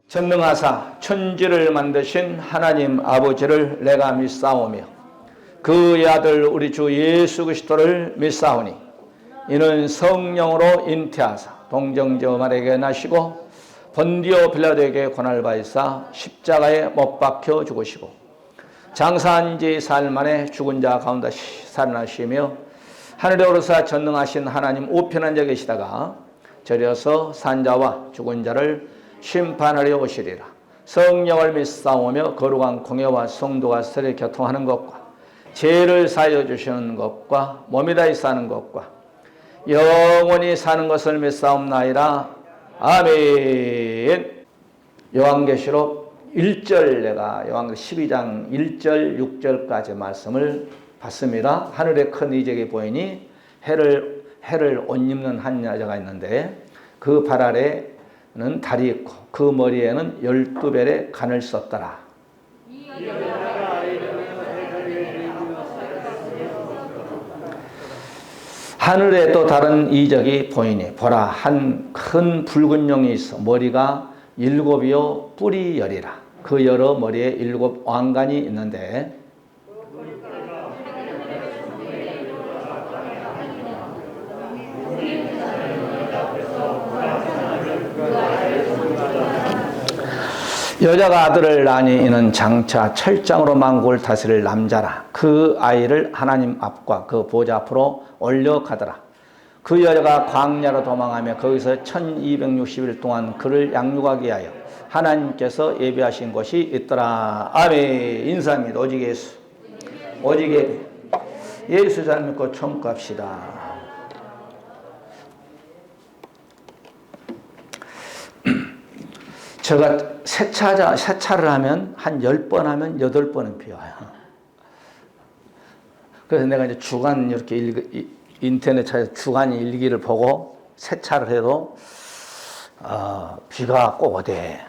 전능하사 천지를 만드신 하나님 아버지를 내가 믿사오며 그의 아들 우리 주 예수 그리스도를 믿사오니 이는 성령으로 잉태하사 동정녀 마리아에게 나시고 본디오 빌라도에게 고난을 받으사 십자가에 못 박혀 죽으시고 장사한 지 사흘 만에 죽은 자 가운데 살아나시며 하늘에 오르사 전능하신 하나님 우편한 자 계시다가 저리어서 산자와 죽은 자를 심판하려 오시리라. 성령을 믿사오며 거룩한 공예와 성도가 서로 교통하는 것과 죄를 사하여 주시는 것과 몸이 다히 사는 것과 영원히 사는 것을 믿사옵나이다. 아멘. 요한계시록 1절 내가 요한계시록 12장 1절 6절까지 말씀을 봤습니다. 하늘에 큰 이적이 보이니 해를 옷 입는 한 여자가 있는데 그 발 아래는 달이 있고 그 머리에는 12별의 간을 썼더라. 하늘에 또 다른 이적이 보이니 보라 한 큰 붉은 용이 있어 머리가 7이요 뿔이 10이라. 그 여러 머리에 7 왕관이 있는데 여자가 아들을 낳으니 이는 장차 철장으로 만국을 다스릴 남자라. 그 아이를 하나님 앞과 그 보좌 앞으로 올려가더라. 그 여자가 광야로 도망하며 거기서 1260일 동안 그를 양육하기 위하여 하나님께서 예비하신 곳이 있더라. 아멘. 인사합니다. 오직 예수. 오직 예수 잘 믿고 천국 갑시다. 제가 세차를 하면 한 10번 하면 8번은 비와요. 그래서 내가 이제 주간 이렇게 인터넷 찾아서 주간 일기를 보고 세차를 해도 비가 꼭 오대.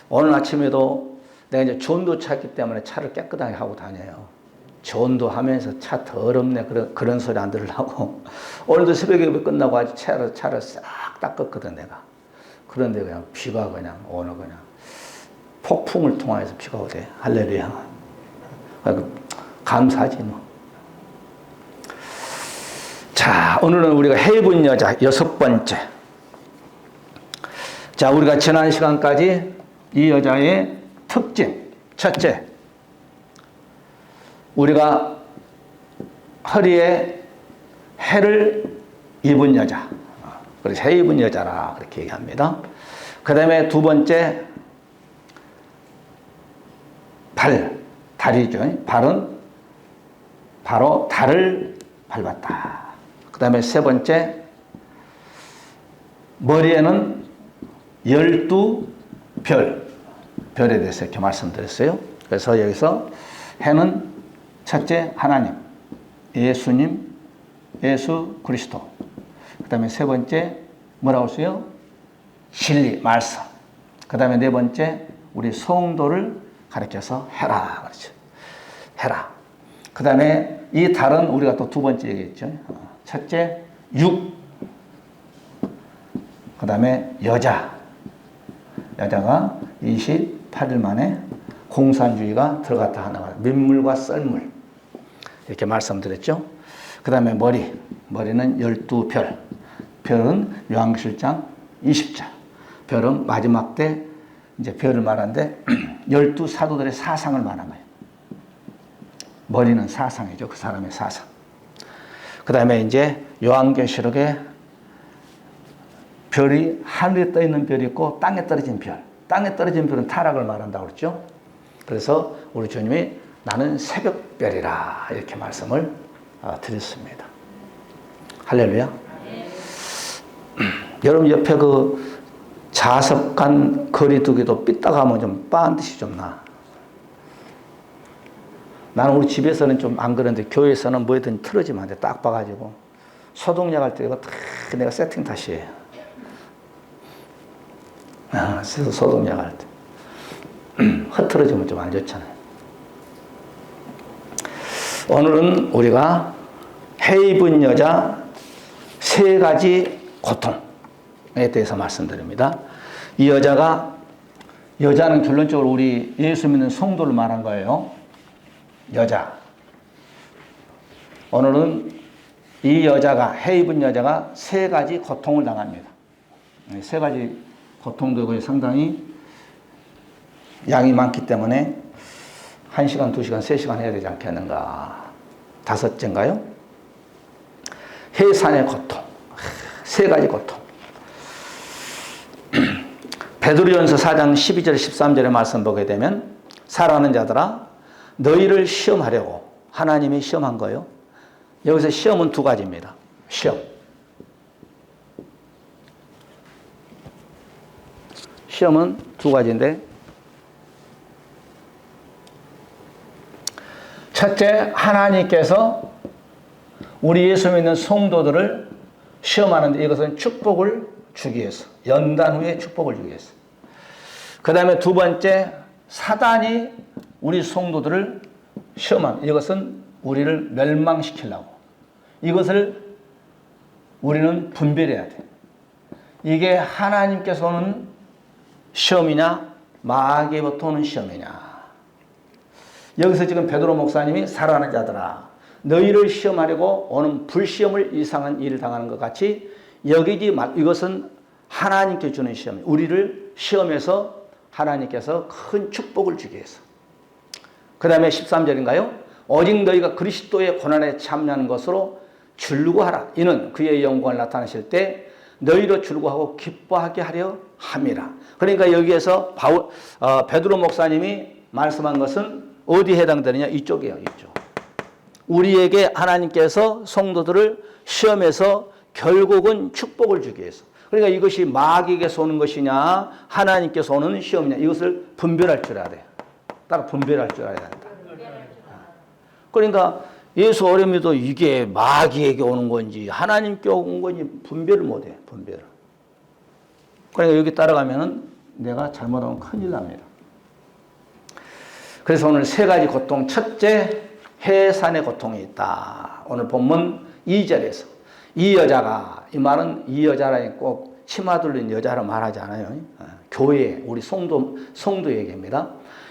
오늘 아침에도 내가 이제 전도 찾기 때문에 차를 깨끗하게 하고 다녀요. 전도 하면서 차 더럽네 그런 소리 안 들으려고. 오늘도 새벽에 끝나고 아주 차를 싹 닦았거든 내가. 그런데 그냥 비가 그냥 오늘 그냥 폭풍을 통하여서 비가 오대. 할렐루야. 감사하지 뭐. 자, 오늘은 우리가 해입은 여자 6번째. 자, 우리가 지난 시간까지 이 여자의 특징. 첫째, 우리가 허리에 해를 입은 여자. 그래서 해 입은 여자라 그렇게 얘기합니다. 그 다음에 두 번째, 달이죠. 발은 바로 달을 밟았다. 그 다음에 세 번째, 머리에는 12별에 대해서 이렇게 말씀드렸어요. 그래서 여기서 해는 첫째 하나님, 예수님, 예수 그리스도. 그 다음에 세 번째 뭐라고 써요? 진리, 말씀. 그 다음에 네 번째 우리 성도를 가르쳐서 해라. 그렇죠. 해라. 그 다음에 이 달은 우리가 또 두 번째 얘기했죠. 첫째, 육. 그 다음에 여자가 28일 만에 공산주의가 들어갔다 하는 거예요. 민물과 썰물. 이렇게 말씀드렸죠. 그 다음에 머리는 12별. 별은 요한계시장 20장. 별은 마지막 때 이제 별을 말하는데 12사도들의 사상을 말한 거예요. 머리는 사상이죠. 그 사람의 사상. 그 다음에 이제 요한계시록에 별이 하늘에 떠 있는 별이 있고 땅에 떨어진 별. 땅에 떨어진 별은 타락을 말한다고 그랬죠. 그래서 우리 주님이 나는 새벽별이라 이렇게 말씀을 드렸습니다. 할렐루야. 여러분 옆에 그 자석간 거리두기도 삐딱하면 좀 빤듯이 좀 나. 나는 우리 집에서는 좀 안 그런데 교회에서는 뭐든 틀어지면 안 돼. 딱 봐가지고 소독약 할 때 이거 다 내가 세팅 다시 해요. 소독약 할 때 흐트러지면 좀 안 좋잖아요. 오늘은 우리가 해 입은 여자 3가지 고통에 대해서 말씀드립니다. 이 여자가 여자는 결론적으로 우리 예수 믿는 성도를 말한 거예요. 여자. 오늘은 이 여자가, 해 입은 여자가 세 가지 고통을 당합니다. 세 가지 고통도 상당히 양이 많기 때문에 1시간, 2시간, 3시간 해야 되지 않겠는가. 5째인가요? 해산의 고통. 세 가지 고통. 베드로전서 4장 12절 13절의 말씀 보게 되면 사랑하는 자들아 너희를 시험하려고 하나님이 시험한 거예요. 여기서 시험은 두 가지입니다. 시험은 두 가지인데 첫째, 하나님께서 우리 예수 믿는 성도들을 시험하는데 이것은 축복을 주기 위해서, 연단 후에 축복을 주기 위해서. 그 다음에 두 번째, 사단이 우리 성도들을 시험하는, 이것은 우리를 멸망시키려고. 이것을 우리는 분별해야 돼. 이게 하나님께서 오는 시험이냐 마귀부터 오는 시험이냐. 여기서 지금 베드로 목사님이 사랑하는 자들아 너희를 시험하려고 오는 불시험을 이상한 일을 당하는 것 같이 여기지 말. 이것은 하나님께 주는 시험이에요. 우리를 시험해서 하나님께서 큰 축복을 주기 위해서. 그 다음에 13절인가요? 오직 너희가 그리스도의 고난에 참여하는 것으로 즐거워하라. 이는 그의 영광을 나타내실 때 너희로 즐거워하고 기뻐하게 하려 함이라. 그러니까 여기에서 베드로 목사님이 말씀한 것은 어디에 해당되느냐? 이쪽이에요. 이쪽. 우리에게 하나님께서 성도들을 시험해서 결국은 축복을 주기 위해서. 그러니까 이것이 마귀에게서 오는 것이냐 하나님께서 오는 시험이냐 이것을 분별할 줄 알아야 돼요. 딱 분별할 줄 알아야 된다. 그러니까 예수 어려움에도 이게 마귀에게 오는 건지 하나님께 오는 건지 분별을 못해. 분별을. 그러니까 여기 따라가면은 내가 잘못하면 큰일 납니다. 그래서 오늘 세 가지 고통. 첫째, 해산의 고통이 있다. 오늘 본문 2절에서 이 여자가, 이 말은 이 여자라니 꼭 치마 둘린 여자라 말하지 않아요. 교회, 우리 성도 얘기입니다.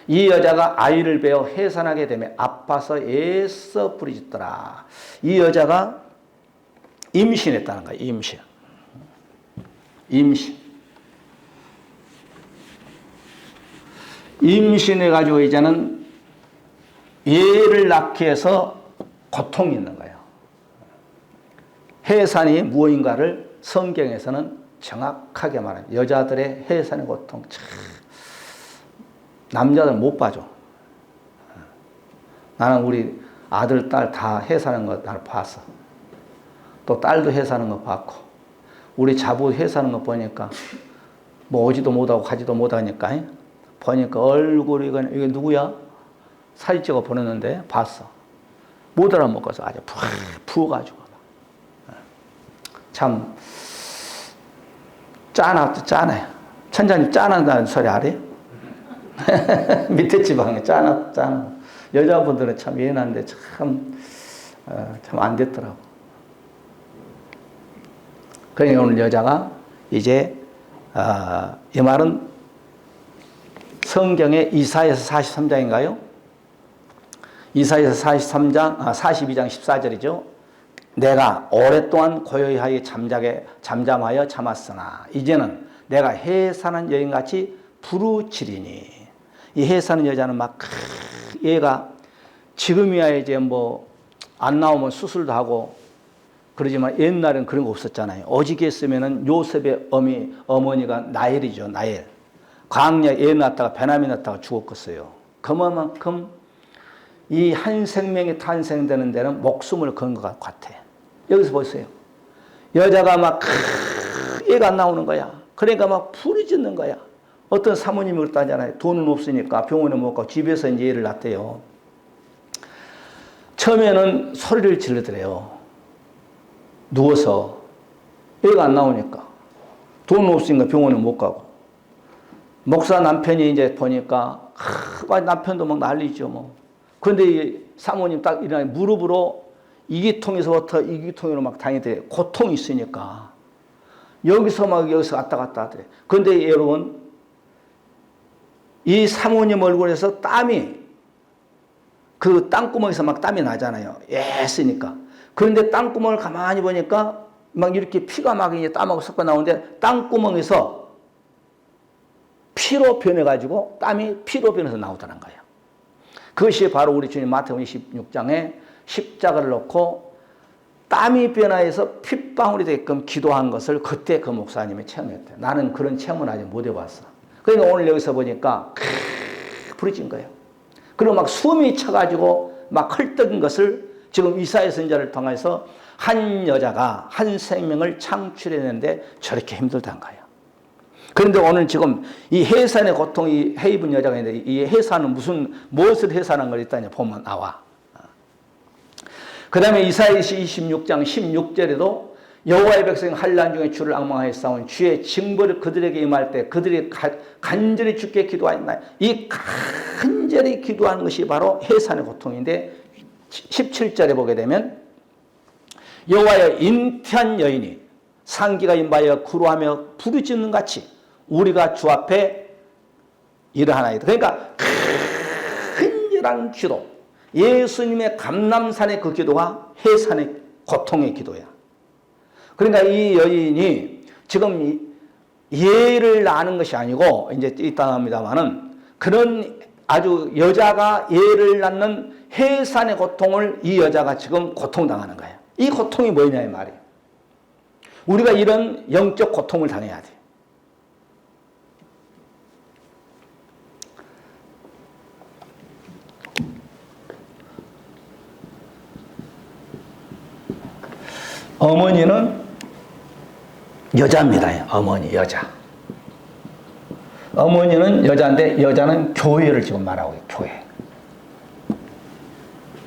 이 여자가 아이를 베어 해산하게 되며 아파서 애써 부르짖더라. 이 여자가 임신했다는 거예요. 임신해가지고 이제는 얘를 낳기 위해서 고통이 있는 거예요. 해산이 무엇인가를 성경에서는 정확하게 말합니다. 여자들의 해산의 고통, 참 남자들 못 봐줘. 나는 우리 아들, 딸 다 해사는 거 나를 봤어. 또 딸도 해사는 거 봤고, 우리 자부 해사는 거 보니까 뭐 오지도 못하고 가지도 못하니까 보니까 얼굴이 이게 누구야? 사진 찍어 보냈는데 봤어. 못 알아먹어서 아주 부어가지고 참 짠해. 천장님 짠한다는 소리 알아요? 밑에 지방에 짠하. 여자분들은 참 예한데 참 안 됐더라고. 그러니까 오늘 여자가 이제 이 말은 성경의 이사야서 43장인가요? 이사야서 42장 14절이죠. 내가 오랫동안 고요하게 잠잠하여 참았으나 이제는 내가 해산한 여인같이 부르짖으니. 이 해산한 여자는 막 얘가 지금이야 이제 뭐 안 나오면 수술도 하고 그러지만 옛날엔 그런 거 없었잖아요. 오직 했으면은 요셉의 어머니가 나엘이죠. 나엘. 광야 애 낳았다가 베냐민 낳았다가 죽었겠어요. 그만큼 이 한 생명이 탄생되는 데는 목숨을 건 것 같아. 여기서 보세요. 여자가 막 애가 안 나오는 거야. 그러니까 막 부르짖는 거야. 어떤 사모님이 그랬다잖아요. 돈은 없으니까 병원에 못 가고 집에서 이제 애를 낳대요. 처음에는 소리를 지르더래요. 누워서 애가 안 나오니까. 돈 없으니까 병원에 못 가고. 목사 남편이 이제 보니까 남편도 막 난리죠 뭐. 그런데 이 사모님 딱 일어나 무릎으로 이기통에서부터 이기통으로 막 다니더래. 고통이 있으니까. 여기서 왔다 갔다 하더래. 그런데 여러분 이 사모님 얼굴에서 땀이, 그 땅구멍에서 막 땀이 나잖아요. 애쓰니까. 그런데 땅구멍을 가만히 보니까 막 이렇게 피가 막 이제 땀하고 섞어 나오는데 땅구멍에서 피로 변해가지고 땀이 피로 변해서 나오더란 거예요. 그것이 바로 우리 주님 마태복음 26장에 십자가를 놓고 땀이 변화해서 핏방울이 되게끔 기도한 것을 그때 그 목사님이 체험했대요. 나는 그런 체험을 아직 못 해봤어. 그러니까 오늘 여기서 보니까 부러진 거예요. 그리고 막 숨이 차가지고 막 헐떡인 것을 지금 이사야 선지자를 통해서 한 여자가 한 생명을 창출해내는데 저렇게 힘들다는 거예요. 그런데 오늘 지금 이 해산의 고통이 해입은 여자가 있는데 이 해산은 무엇을 해산한 걸 일단 보면 나와. 그 다음에 이사야시 26장 16절에도 여호와의 백성 환난 중에 주를 앙망하여 싸운 주의 징벌을 그들에게 임할 때 그들이 간절히 주께 기도하였나요? 이 간절히 기도하는 것이 바로 해산의 고통인데 17절에 보게 되면 여호와의 잉태한 여인이 상기가 임하여 구루하며 부르짖는 같이 우리가 주 앞에 이러하나이다. 그러니까 간절한 기도, 예수님의 감람산의 그 기도가 해산의 고통의 기도야. 그러니까 이 여인이 지금 예를 낳는 것이 아니고 이제 이따 합니다만은 그런 아주 여자가 예를 낳는 해산의 고통을 이 여자가 지금 고통당하는 거예요. 이 고통이 뭐냐 이 말이에요. 우리가 이런 영적 고통을 당해야 돼. 어머니는 여자입니다. 어머니, 여자. 어머니는 여자인데 여자는 교회를 지금 말하고 있어요. 교회.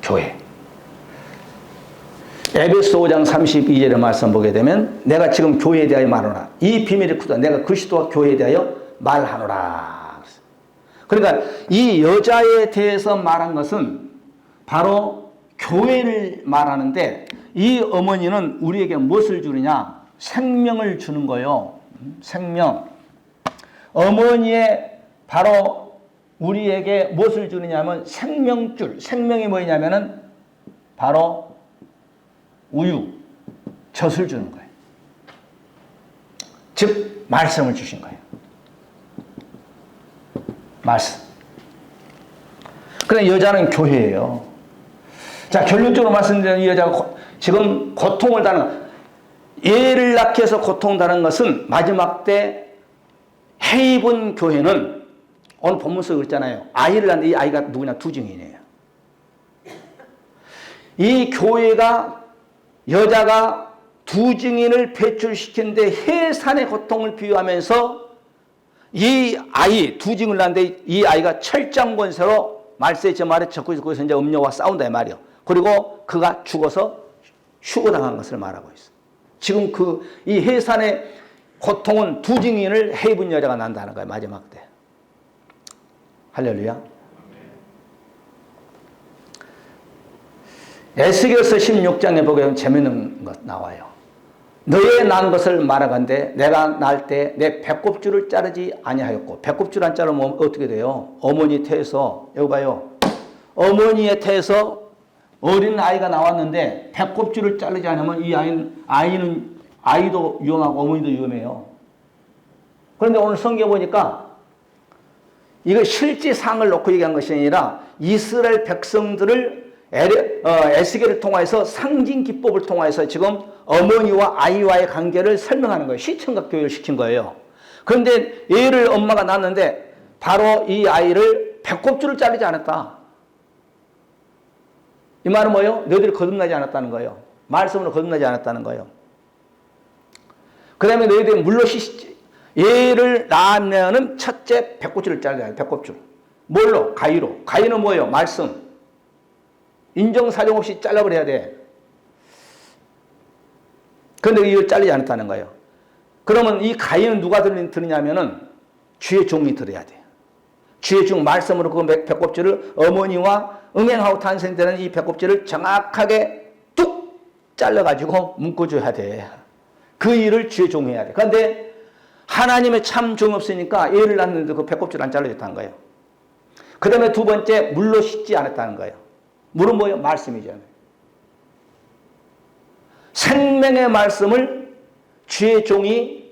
교회. 에베소 5장 32절의 말씀 보게 되면 내가 지금 교회에 대하여 말하노라. 이 비밀이 크다. 내가 그리스도와 교회에 대하여 말하노라. 그러니까 이 여자에 대해서 말한 것은 바로 교회를 말하는데 이 어머니는 우리에게 무엇을 주느냐? 생명을 주는 거예요. 생명. 어머니의 바로 우리에게 무엇을 주느냐면 생명줄. 생명이 뭐냐면은 바로 우유, 젖을 주는 거예요. 즉 말씀을 주신 거예요. 말씀. 그런데 여자는 교회예요. 자, 결론적으로 말씀드리면 이 여자가 지금 고통을 당하는, 애를 낳게 해서 고통당하는 것은 마지막 때 해입은 교회는 오늘 본문에서 그랬잖아요. 아이를 낳는데 이 아이가 누구냐? 두 증인이에요. 이 교회가 여자가 두 증인을 배출시키는데 해산의 고통을 비유하면서 이 아이, 두 증인을 낳는데 이 아이가 철장권세로 말세의 저 말에 적고 거기서 이제 음녀와 싸운다 이 말이요. 그리고 그가 죽어서 휴거당한 것을 말하고 있어. 지금 이 해산의 고통은 두 증인을 해입은 여자가 난다는 거예요. 마지막 때. 할렐루야. 에스겔서 16장에 보게 되면 재미있는 것 나와요. 너의 난 것을 말하건대 내가 날 때 내 배꼽줄을 자르지 아니하였고, 배꼽줄 안 자르면 어떻게 돼요? 어머니 태에서, 여기 봐요. 어머니의 태에서 어린 아이가 나왔는데 배꼽줄을 자르지 않으면 이 아이도 위험하고 어머니도 위험해요. 그런데 오늘 성경 보니까 이거 실제 상을 놓고 얘기한 것이 아니라 이스라엘 백성들을 에스겔을 통해서 상징 기법을 통해서 지금 어머니와 아이와의 관계를 설명하는 거예요. 시청각 교육을 시킨 거예요. 그런데 얘를 엄마가 낳았는데 바로 이 아이를 배꼽줄을 자르지 않았다. 이 말은 뭐예요? 너희들이 거듭나지 않았다는 거예요. 말씀으로 거듭나지 않았다는 거예요. 그 다음에 너희들이 물러시지. 얘를 낳으면은 첫째 배꼽줄을 잘라야 돼. 배꼽줄. 뭘로? 가위로. 가위는 뭐예요? 말씀. 인정사정 없이 잘라버려야 돼. 그런데 이걸 잘리지 않았다는 거예요. 그러면 이 가위는 누가 들으냐면은 주의 종이 들어야 돼. 주의 종 말씀으로 그 배꼽줄을 어머니와 응행하고 탄생되는 이 배꼽줄을 정확하게 뚝 잘라가지고 묶어줘야 돼. 그 일을 주의 종이 해야 돼. 그런데 하나님의 참 종이 없으니까 애를 낳는데 그 배꼽줄 안 잘라줬다는 거예요. 그 다음에 두 번째, 물로 씻지 않았다는 거예요. 물은 뭐예요? 말씀이잖아요. 생명의 말씀을 주의 종이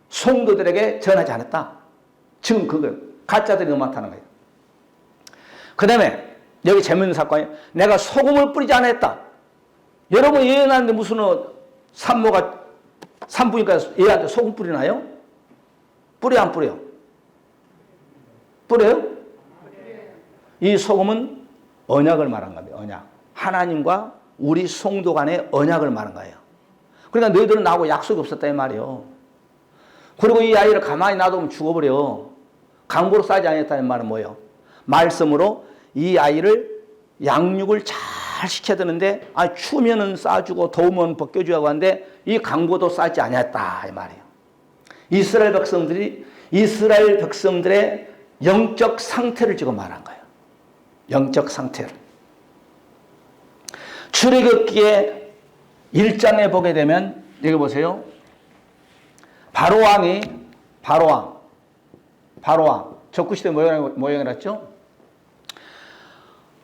성도들에게 전하지 않았다. 지금 그거 가짜들이 너무 많다는 거예요. 그 다음에 여기 재밌는 사건이, 내가 소금을 뿌리지 않았다. 여러분 예언하는데 무슨 산부니까 얘한테 소금 뿌리나요? 뿌려 안 뿌려? 뿌려요? 이 소금은 언약을 말한 겁니다. 언약. 하나님과 우리 성도 간의 언약을 말한 거예요. 그러니까 너희들은 나하고 약속이 없었다 이 말이에요. 그리고 이 아이를 가만히 놔두면 죽어버려. 강고로 싸지 않았다는 말은 뭐예요? 말씀으로 이 아이를 양육을 잘 시켜야 되는데, 추우면은 싸주고 더우면 벗겨주고 하는데 이 강고도 싸지 않았다 이 말이에요. 이스라엘 백성들의 영적 상태를 지금 말한 거예요. 영적 상태를. 출애굽기에 1장에 보게 되면 여기 보세요. 바로왕 적구시대 모양이랐죠?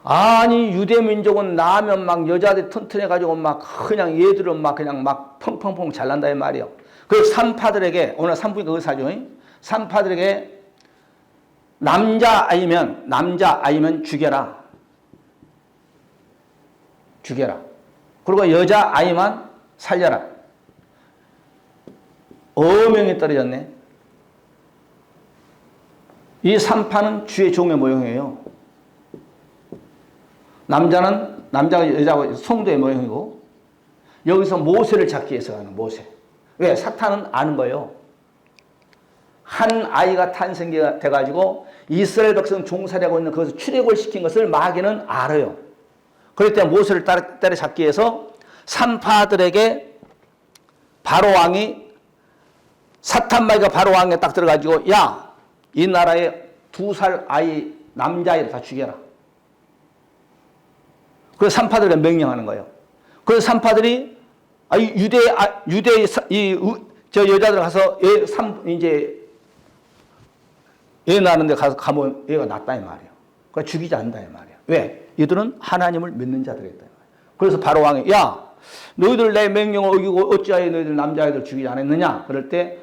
아니 유대 민족은 나면 막 여자들 튼튼해가지고 막 그냥 얘들은 막 그냥 막 펑펑펑 잘난다 이 말이에요. 그래서 산파들에게, 오늘 산부인과 의사죠. 산파들에게 남자 아이면 죽여라. 그리고 여자 아이만 살려라. 어명이 떨어졌네. 이 산파는 주의 종의 모형이에요. 남자가 여자고 성도의 모형이고, 여기서 모세를 잡기 위해서 하는 모세. 왜? 사탄은 아는 거예요. 한 아이가 탄생돼가지고 이스라엘 백성 종살이하고 있는 그것을 출애굽을 시킨 것을 마귀는 알아요. 그럴 때 모세를 때려잡기 위해서 산파들에게 바로왕이, 사탄 마귀가 바로왕에 딱 들어가지고, 야, 이 나라에 2살 아이, 남자아이를 다 죽여라. 그래서 산파들에게 명령하는 거예요. 그래서 산파들이 저 여자들 가서 애 낳는데 가면 얘가 낫다 이 말이에요. 그러니까 죽이지 않는다 이 말이에요. 왜? 이들은 하나님을 믿는 자들이다 이 말이에요. 그래서 바로 왕이, 야, 너희들 내 명령을 어기고 어찌하여 너희들 남자아이들 죽이지 않았느냐? 그럴 때,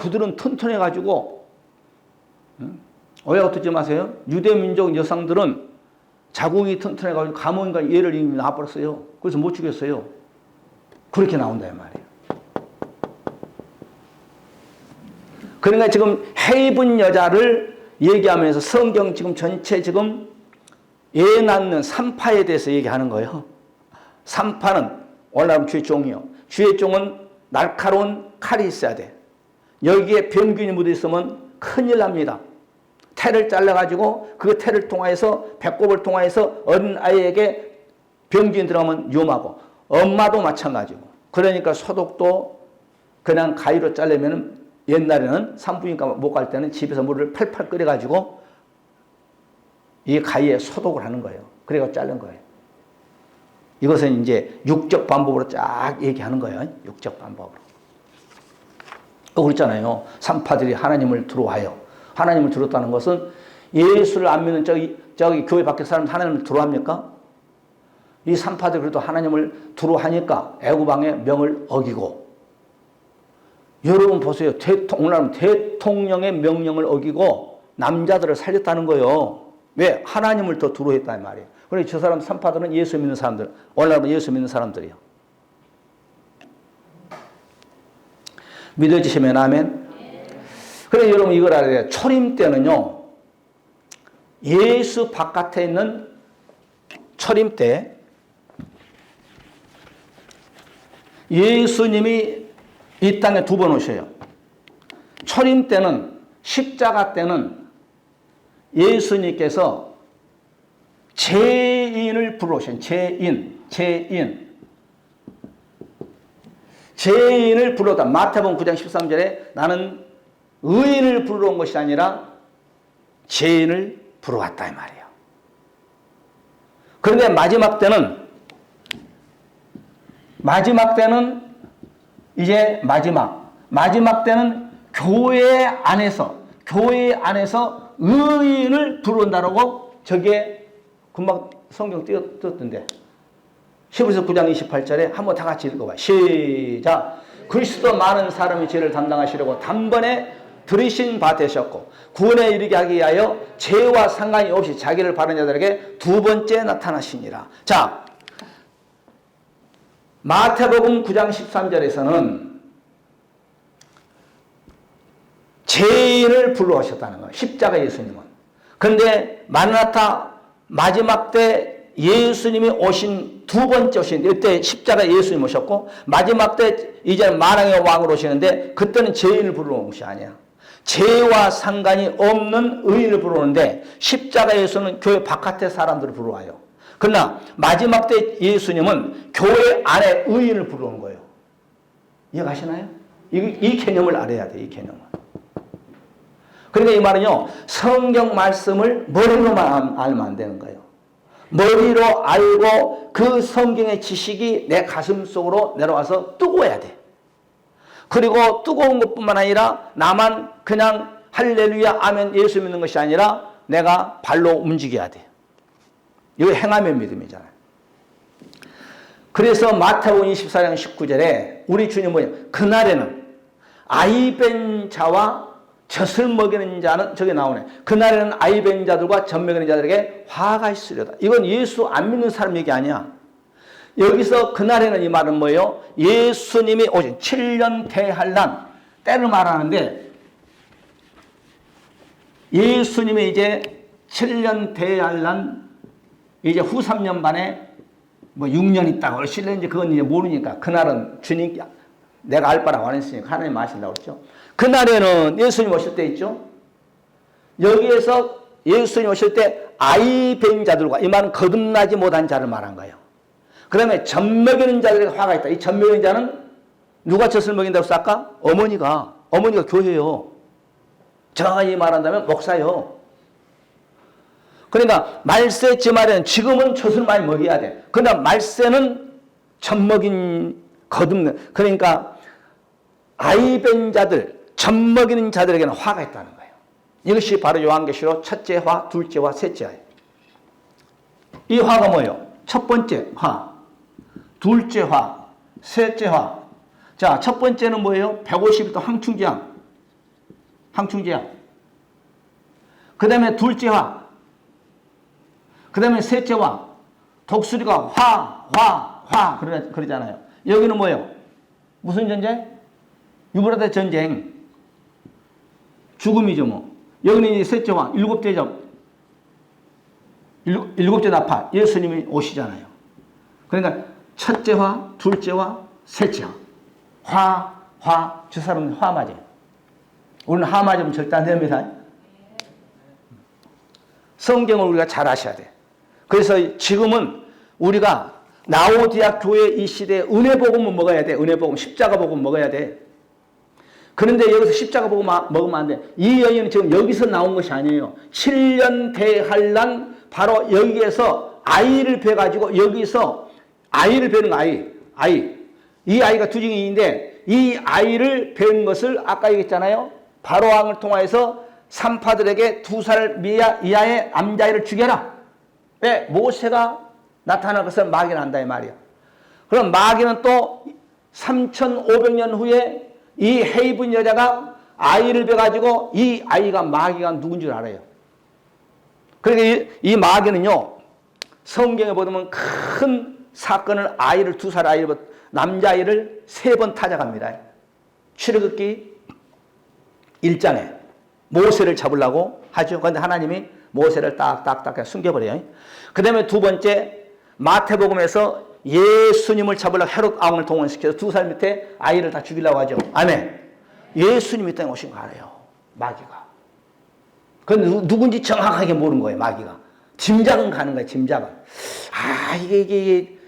그들은 튼튼해가지고, 왜 어떻게 마세요? 유대 민족 여성들은 자궁이 튼튼해가지고 가문과 얘를 이미 낳아버렸어요. 그래서 못 죽였어요. 그렇게 나온다 이 말이에요. 그러니까 지금 해입은 여자를 얘기하면서 성경 지금 전체 지금 애 낳는 산파에 대해서 얘기하는 거예요. 산파는 오늘날은 주의 종이요. 주의 종은 날카로운 칼이 있어야 돼. 여기에 병균이 묻어 있으면 큰일 납니다. 태를 잘라가지고 그 태를 통하여서 배꼽을 통하여서 어린 아이에게 병균이 들어가면 위험하고, 엄마도 마찬가지고. 그러니까 소독도 그냥 가위로 자르면, 옛날에는 산부인과 못 갈 때는 집에서 물을 팔팔 끓여가지고 이 가위에 소독을 하는 거예요. 그래서 자른 거예요. 이것은 이제 육적 방법으로 쫙 얘기하는 거예요. 육적 방법으로. 그렇잖아요. 산파들이 하나님을 두려워하여. 하나님을 두렵다는 것은 예수를 안 믿는 저기 교회 밖에 사람 하나님을 두려워합니까? 이 산파들이 그래도 하나님을 두려워하니까 애굽왕의 명을 어기고, 여러분 보세요. 오늘날은 대통령의 명령을 어기고 남자들을 살렸다는 거예요. 왜? 하나님을 더 두려워했단 말이에요. 그래서 저 사람 산파들은 예수 믿는 사람들, 오늘날은 예수 믿는 사람들이에요. 믿어지시면 아멘. 그래서 여러분 이걸 알아야 돼요. 초림 때는요, 예수 바깥에 있는 초림 때 예수님이 이 땅에 2번 오셔요. 초림 때는, 십자가 때는 예수님께서 죄인을 부르셔요. 죄인을 불러다. 마태복음 9장 13절에 나는 의인을 부르러 온 것이 아니라 죄인을 부르러 왔다 이 말이에요. 그런데 마지막 때는 마지막 때는 교회 안에서 의인을 부른다라고 저게 금방 성경 띄었던데. 히브리서 9장 28절에 한번 다 같이 읽어봐요. 시작. 그리스도 많은 사람의 죄를 담당하시려고 단번에 들으신 바 되셨고 구원에 이르게 하기 위하여 죄와 상관이 없이 자기를 바른 자들에게 두 번째 나타나시니라. 자, 마태복음 9장 13절에서는 죄인을 불러오셨다는 거예요. 십자가 예수님은. 그런데 마르나타 마지막 때 예수님이 오신 두 번째 오신 이때 십자가 예수님 오셨고 마지막 때 이제 만왕의 왕으로 오시는데 그때는 죄인을 부르는 것이 아니야. 죄와 상관이 없는 의인을 부르는데 십자가 예수는 교회 바깥에 사람들을 부르와요. 그러나 마지막 때 예수님은 교회 안에 의인을 부르는 거예요. 이해가시나요? 이 개념을 알아야 돼. 이 개념을. 그러니까 이 말은요. 성경 말씀을 머리로만 알면 안 되는 거예요. 머리로 알고 그 성경의 지식이 내 가슴 속으로 내려와서 뜨거워야 돼. 그리고 뜨거운 것뿐만 아니라 나만 그냥 할렐루야 아멘 예수 믿는 것이 아니라 내가 발로 움직여야 돼. 이거 행하면 믿음이잖아요. 그래서 마태복음 24장 19절에 우리 주님은 뭐냐? 그날에는 아이벤 자와 젖을 먹이는 자는 저게 나오네. 그날에는 아이벤 자들과 젖 먹이는 자들에게 화가 있으려다. 이건 예수 안 믿는 사람 얘기 아니야. 여기서 그날에는 이 말은 뭐예요? 예수님이 오신 7년 대환란 때를 말하는데 예수님이 이제 7년 대환란 이제 후 3년 반에 뭐 6년 있다가 얼실는지 그건 이제 모르니까 그날은 주님 내가 알 바라고 안 했으니까 하나님 아신다고 그랬죠. 그날에는 예수님 오실 때 있죠. 여기에서 예수님 오실 때 아이벤 자들과 이 말은 거듭나지 못한 자를 말한 거예요. 그 다음에 젖 먹이는 자들에게 화가 있다. 이 젖 먹이는 자는 누가 젖을 먹인다고 했어 아까? 어머니가 교회예요. 정확히 말한다면 목사요. 그러니까 말세 지말에는 지금은 젖을 많이 먹여야 돼. 그러나 말세는 젖 먹인 거듭는 그러니까 아이벤 자들 젖 먹이는 자들에게는 화가 있다는 거예요. 이것이 바로 요한계시록 첫째 화, 둘째 화, 셋째 화예요. 이 화가 뭐예요? 첫 번째 화, 둘째 화, 셋째 화. 자, 첫 번째는 뭐예요? 150도 항충제약. 그 다음에 둘째 화. 그 다음에 셋째 화. 독수리가 화 그러잖아요. 여기는 뭐예요? 무슨 전쟁? 유브라데 전쟁. 죽음이죠 뭐. 여기는 이제 셋째 화. 일곱째 나팔. 예수님이 오시잖아요. 그러니까 첫째 화, 둘째 화, 셋째 화. 저 사람은 화 맞아요. 우리는 화 맞으면 절대 안 됩니다. 성경을 우리가 잘 아셔야 돼. 그래서 지금은 우리가 라오디아 교회 이 시대에 은혜 복음을 먹어야 돼. 은혜 복음, 십자가 복음 먹어야 돼. 그런데 여기서 십자가 복음 먹으면 안 돼. 이 여인은 지금 여기서 나온 것이 아니에요. 7년 대환란 바로 여기에서 아이를 뵈가지고 여기서 아이를 뵈는 거 아이. 이 아이가 두 증인인데 이 아이를 뵌 것을 아까 얘기했잖아요. 바로왕을 통하여서 산파들에게 2살 이하의 남자아이를 죽여라. 왜? 모세가 나타날 것을 마귀는 안다 이 말이야. 그럼 마귀는 또 3,500년 후에 이 헤이븐 여자가 아이를 뵈가지고 이 아이가 마귀가 누군 줄 알아요. 그러니까 이 마귀는요. 성경에 보면 큰 사건을 2살 아이를 남자아이를 3번 타작합니다. 출애굽기 1장에 모세를 잡으려고 하죠. 그런데 하나님이 모세를 딱딱딱 숨겨버려요. 그 다음에 두 번째 마태복음에서 예수님을 잡으려고 헤롯 왕을 동원시켜서 2살 밑에 아이를 다 죽이려고 하죠. 아멘. 예수님이 땅에 오신 거 알아요. 마귀가. 그건 누군지 정확하게 모르는 거예요. 마귀가. 짐작은 가는 거예요. 짐작은. 이게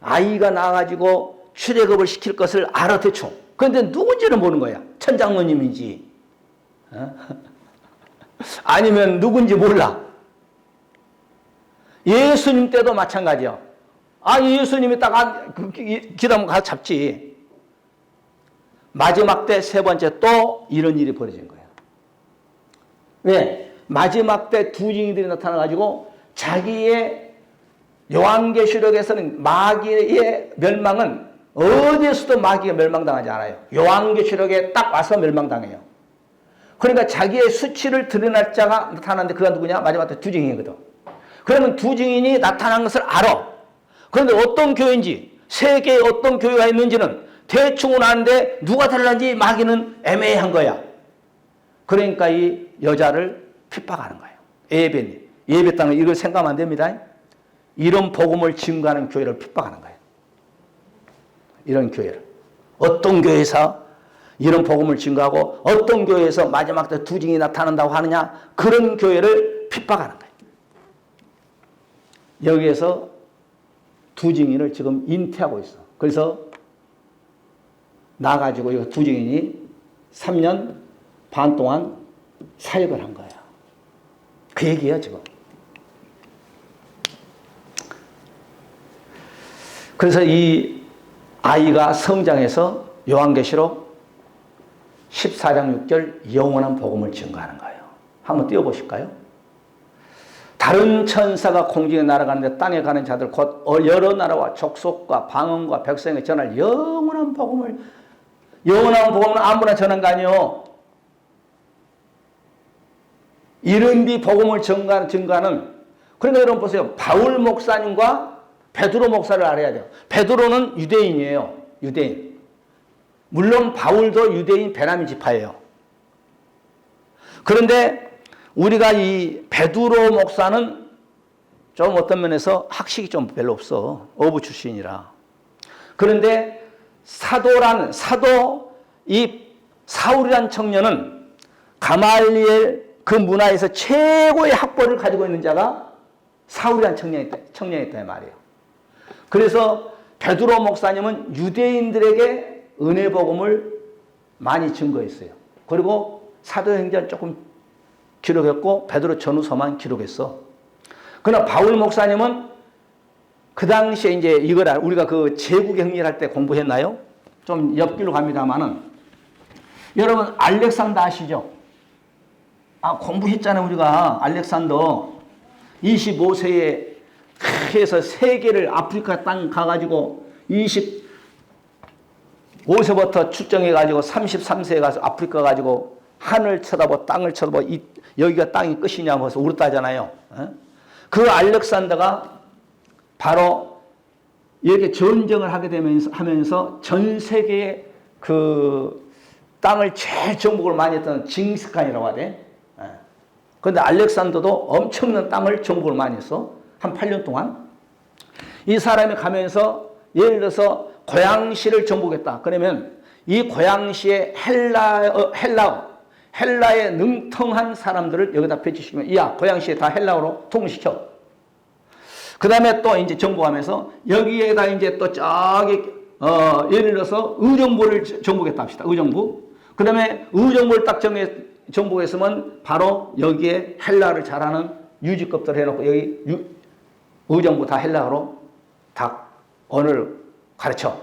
아이가 나와가지고 출애굽을 시킬 것을 알아 대충. 그런데 누군지는 모르는 거야. 천장로님인지 아니면 누군지 몰라. 예수님 때도 마찬가지야. 예수님이 딱 기도하면 가서 잡지. 마지막 때 3번째 또 이런 일이 벌어진 거야. 왜? 마지막 때 2 증인들이 나타나가지고 자기의 요한계시록에서는 마귀의 멸망은 어디에서도 마귀가 멸망당하지 않아요. 요한계시록에 딱 와서 멸망당해요. 그러니까 자기의 수치를 드러낼 자가 나타나는데 그가 누구냐? 마지막에 두 증인이거든. 그러면 두 증인이 나타난 것을 알아. 그런데 어떤 교회인지, 세계에 어떤 교회가 있는지는 대충은 아는데 누가 달랐는지 마귀는 애매한 거야. 그러니까 이 여자를 핍박하는 거예요. 예배당은 이걸 생각하면 안 됩니다. 이런 복음을 증거하는 교회를 핍박하는 거예요. 이런 교회를. 어떤 교회에서 이런 복음을 증거하고 어떤 교회에서 마지막 때 두 증인이 나타난다고 하느냐, 그런 교회를 핍박하는 거예요. 여기에서 두 증인을 지금 인태하고 있어. 그래서 나가지고 이 두 증인이 3년 반 동안 사역을 한 거야. 그 얘기야 지금. 그래서 이 아이가 성장해서 요한계시록 14장 6절 영원한 복음을 증거하는 거예요. 한번 띄워보실까요? 다른 천사가 공중에 날아가는데 땅에 가는 자들 곧 여러 나라와 족속과 방언과 백성에 전할 영원한 복음은 아무나 전한 거 아니에요. 이른비 복음을 증거하는. 그러니까 여러분 보세요. 바울 목사님과 베드로 목사를 알아야 돼요. 베드로는 유대인이에요. 유대인. 물론 바울도 유대인 베냐민 지파예요. 그런데 우리가 이 베드로 목사는 좀 어떤 면에서 학식이 좀 별로 없어. 어부 출신이라. 그런데 이 사울이란 청년은 가말리엘 그 문화에서 최고의 학벌을 가지고 있는 자가 사울이란 청년이었단 말이에요. 그래서 베드로 목사님은 유대인들에게 은혜 복음을 많이 증거했어요. 그리고 사도행전 조금 기록했고 베드로 전후서만 기록했어. 그러나 바울 목사님은 그 당시에 이제 이걸 우리가 그 제국의 행렬할 때 공부했나요? 좀 옆길로 갑니다만은 여러분 알렉산더 아시죠? 공부했잖아요. 우리가 알렉산더 25세에 해서 세계를 아프리카 땅 가가지고 25세부터 출정해가지고 33세에 가서 아프리카 가지고 하늘 쳐다보고 땅을 쳐다보고 여기가 땅이 끝이냐고 해서 울었다잖아요. 그 알렉산더가 바로 이렇게 전쟁을 하게 하면서 전 세계에 그 땅을 제일 정복을 많이 했던 징기스칸이라고 하대. 그런데 알렉산더도 엄청난 땅을 정복을 많이 했어. 한 8년 동안. 이 사람이 가면서 예를 들어서 고양시를 정복했다. 그러면 이 고양시의 헬라에 능통한 사람들을 여기다 배치시키면 야, 고양시에 다 헬라어로 통일시켜. 그 다음에 또 이제 정복하면서 여기에다 이제 또 저기 예를 들어서 의정부를 정복했다 합시다. 의정부. 그 다음에 의정부를 딱 정복했으면 바로 여기에 헬라어를 잘하는 유지급들 해놓고 여기 의정부 다 헬라어로 다 언어를 가르쳐.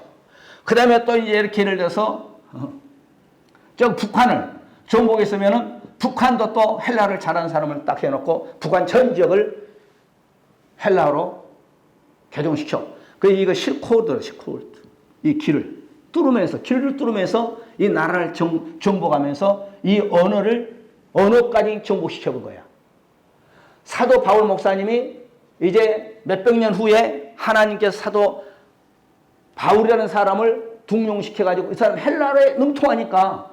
그 다음에 또 이제 이렇게 예를 들어서 저 북한을 정복했으면은 북한도 또 헬라어를 잘하는 사람을 딱 해놓고 북한 전 지역을 헬라어로 개종시켜. 그래서 이거 실코드. 이 길을 뚫으면서 이 나라를 정복하면서 이 언어까지 정복시켜본 거야. 사도 바울 목사님이 이제 몇백 년 후에 하나님께서 사도 바울이라는 사람을 등용시켜가지고 이 사람 헬라어에 능통하니까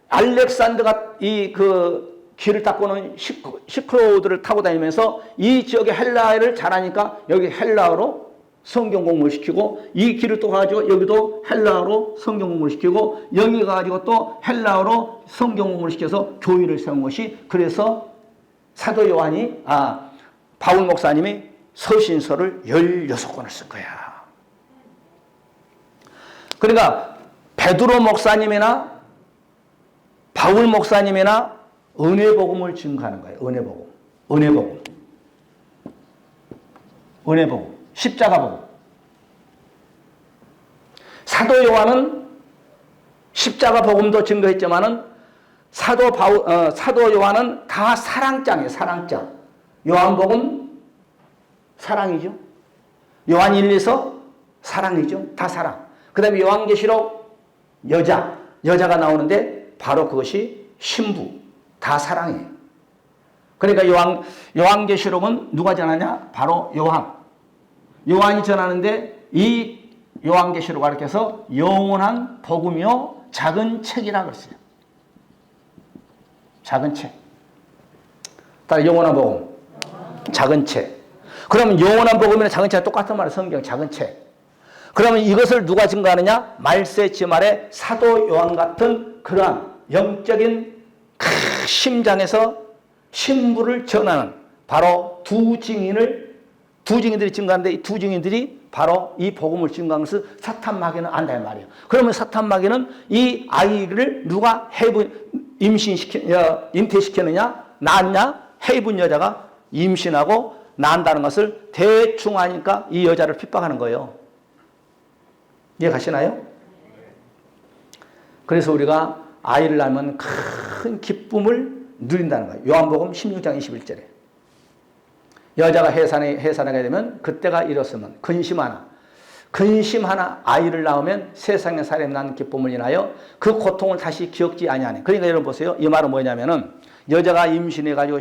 알렉산더가 그 길을 닦고는 시크로드를 타고 다니면서 이 지역의 헬라어를 잘하니까 여기 헬라어로 성경 공부를 시키고 이 길을 또 가지고 여기도 헬라어로 성경 공부를 시키고 여기 가지고 또 헬라어로 성경 공부를 시켜서 교회를 세운 것이 그래서 사도 바울 목사님이 서신서를 16권을 쓴 거야. 그러니까 베드로 목사님이나 바울 목사님이나 은혜복음을 증거하는 거예요. 은혜복음. 십자가복음. 사도 요한은 십자가복음도 증거했지만은 사도 요한은 다 사랑장이에요. 사랑장. 요한복음 사랑이죠. 요한 1, 2서 사랑이죠. 다 사랑. 그 다음에 요한계시록 여자가 나오는데 바로 그것이 신부. 다 사랑이에요. 그러니까 요한계시록은 누가 전하냐? 바로 요한이 전하는데 이 요한계시록을 가르쳐서 영원한 복음이요 작은 책이라고 그랬어요. 작은 책. 따라 영원한 복음. 작은 책. 그러면 영원한 복음이나 작은 책은 똑같은 말이에요. 성경 작은 책. 그러면 이것을 누가 증거하느냐? 말세지말에 사도 요한 같은 그러한 영적인 심장에서 신부를 전하는 바로 두 증인들이 증거하는데 이 두 증인들이 바로 이 복음을 증거한 것을 사탄 마귀는 안다 이 말이에요. 그러면 사탄 마귀는 이 아이를 누가 잉태시켰느냐? 낳았냐? 해입은 여자가 임신하고 낳는다는 것을 대충 하니까 이 여자를 핍박하는 거예요. 이해가시나요? 그래서 우리가 아이를 낳으면 큰 기쁨을 누린다는 거예요. 요한복음 16장 21절에. 여자가 해산하게 되면 그때가 이렇으면 근심 하나 아이를 낳으면 세상에 사람이 낳는 기쁨을 인하여 그 고통을 다시 기억지 아니하네. 그러니까 여러분 보세요. 이 말은 뭐냐면은 여자가 임신해가지고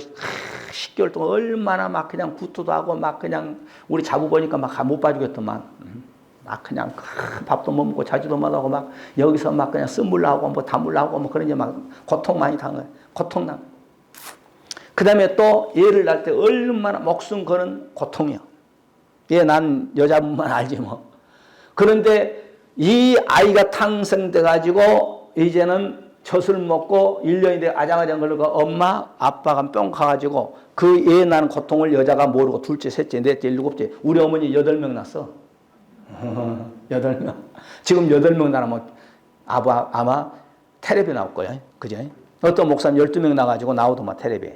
10개월 동안 얼마나 막 그냥 구토도 하고 막 그냥 우리 자부 보니까 막 못 봐주겠더만. 막 그냥 밥도 못 먹고 자지도 못하고 막 여기서 막 그냥 쓴물 나오고 뭐 단물 나오고 뭐 그런 막 고통 많이 당한 거예요. 고통난. 그 다음에 또 얘를 낳을 때 얼마나 목숨 거는 고통이요. 얘 난 여자분만 알지 뭐. 그런데 이 아이가 탄생돼 가지고 이제는 젖을 먹고 1년이 돼 아장아장 걸리고 엄마 아빠가 뿅 가가지고 그 애 낳는 고통을 여자가 모르고 둘째 셋째 넷째 일곱째 우리 어머니 8명 낳았어. 8명. 지금 8명 낳으면 아마 텔레비 나올 거예요. 그죠? 어떤 목사님 12명 나가지고 나오도 막 텔레비.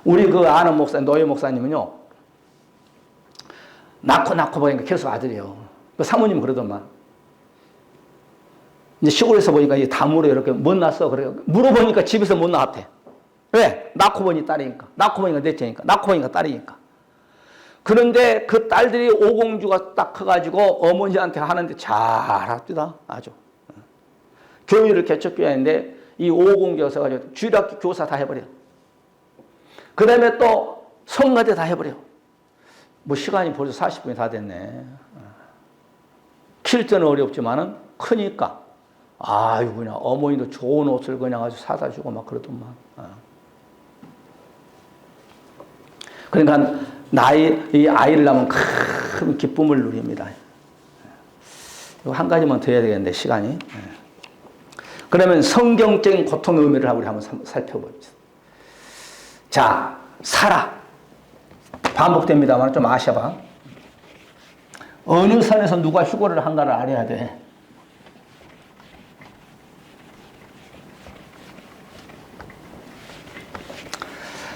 우리 그 아는 목사님, 노예 목사님은요, 낳고 보니까 계속 아들이에요. 그 사모님 그러더만. 이제 시골에서 보니까 다 물어 이렇게 못 낳았어. 그래. 물어보니까 집에서 못 낳았대. 왜? 낳고 보니 딸이니까. 낳고 보니까 넷째니까. 낳고 보니까 딸이니까. 그런데 그 딸들이 오공주가 딱 커가지고 어머니한테 하는데 잘합니다. 아주. 교회를 개척교회인데 이 오공주가 서가지고 주일학교 교사 다 해버려. 그 다음에 또 성가대 다 해버려. 뭐 시간이 벌써 40분이 다 됐네. 킬 때는 어렵지만은 크니까. 아유, 그냥 어머니도 좋은 옷을 그냥 아주 사다 주고 막 그러더만. 그러니까 이 아이를 낳으면 큰 기쁨을 누립니다. 이거 한 가지만 더 해야 되겠는데, 시간이. 그러면 성경적인 고통의 의미를 우리 한번 살펴봅시다. 자, 살아. 반복됩니다만 좀 아셔봐. 어느 선에서 누가 휴거를 한가를 알아야 돼.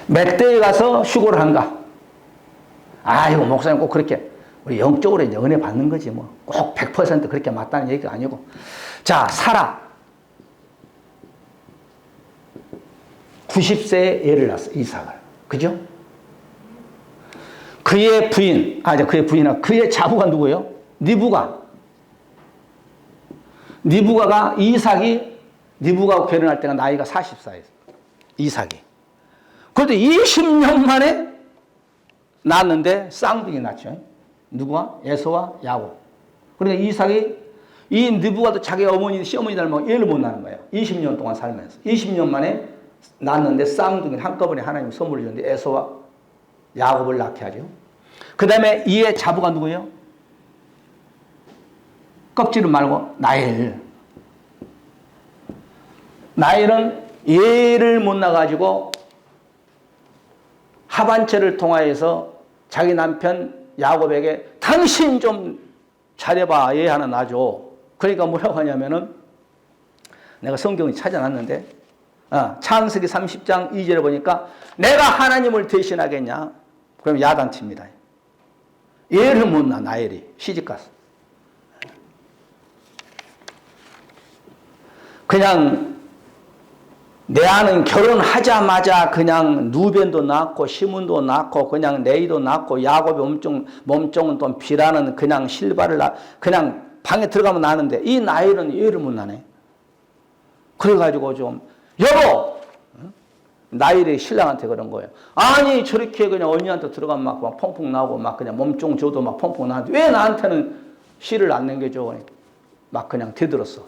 몇 대에 가서 휴거를 한가? 아이고, 목사님 꼭 그렇게, 우리 영적으로 이제 은혜 받는 거지, 뭐. 꼭 100% 그렇게 맞다는 얘기가 아니고. 자, 사라. 90세에 애를 낳았어, 이삭을. 그죠? 그의 그의 자부가 누구예요? 니부가가 니부가하고 결혼할 때가 나이가 44였어. 이삭이. 그런데 20년 만에 낳았는데 쌍둥이 낳죠. 누구와? 에서와 야곱. 그러니까 이삭이 이 니부가도 자기 어머니, 시어머니 닮고 애를 못 낳는 거예요. 20년 동안 살면서. 20년 만에 낳았는데 쌍둥이를 한꺼번에 하나님이 선물을 줬는데 에서와 야곱을 낳게 하죠. 그 다음에 이의 자부가 누구예요? 껍질은 말고 나엘. 나엘은 얘를 못 낳아가지고 하반체를 통하여서 자기 남편 야곱에게 당신 좀 잘해봐. 얘 하나 놔줘. 그러니까 뭐라고 하냐면은 내가 성경을 찾아놨는데 창세기 30장 2절에 보니까 내가 하나님을 대신하겠냐? 그럼 야단칩니다. 얘를 못 낳아, 나엘이. 시집갔어. 그냥 내 아는 결혼하자마자 그냥 누벤도 낳고 시몬도 낳고 그냥 레이도 낳고 야곱이 몸종은 또 비라는 그냥 실바를 그냥 방에 들어가면 나는데 이 나이는 이해를 못 나네. 그래가지고 좀 여보! 나이를 신랑한테 그런 거예요. 아니 저렇게 그냥 언니한테 들어가면 막 펑펑 나오고 막 그냥 몸종 줘도 막 펑펑 나는데 왜 나한테는 씨를 안 남겨줘? 막 그냥 대들었어.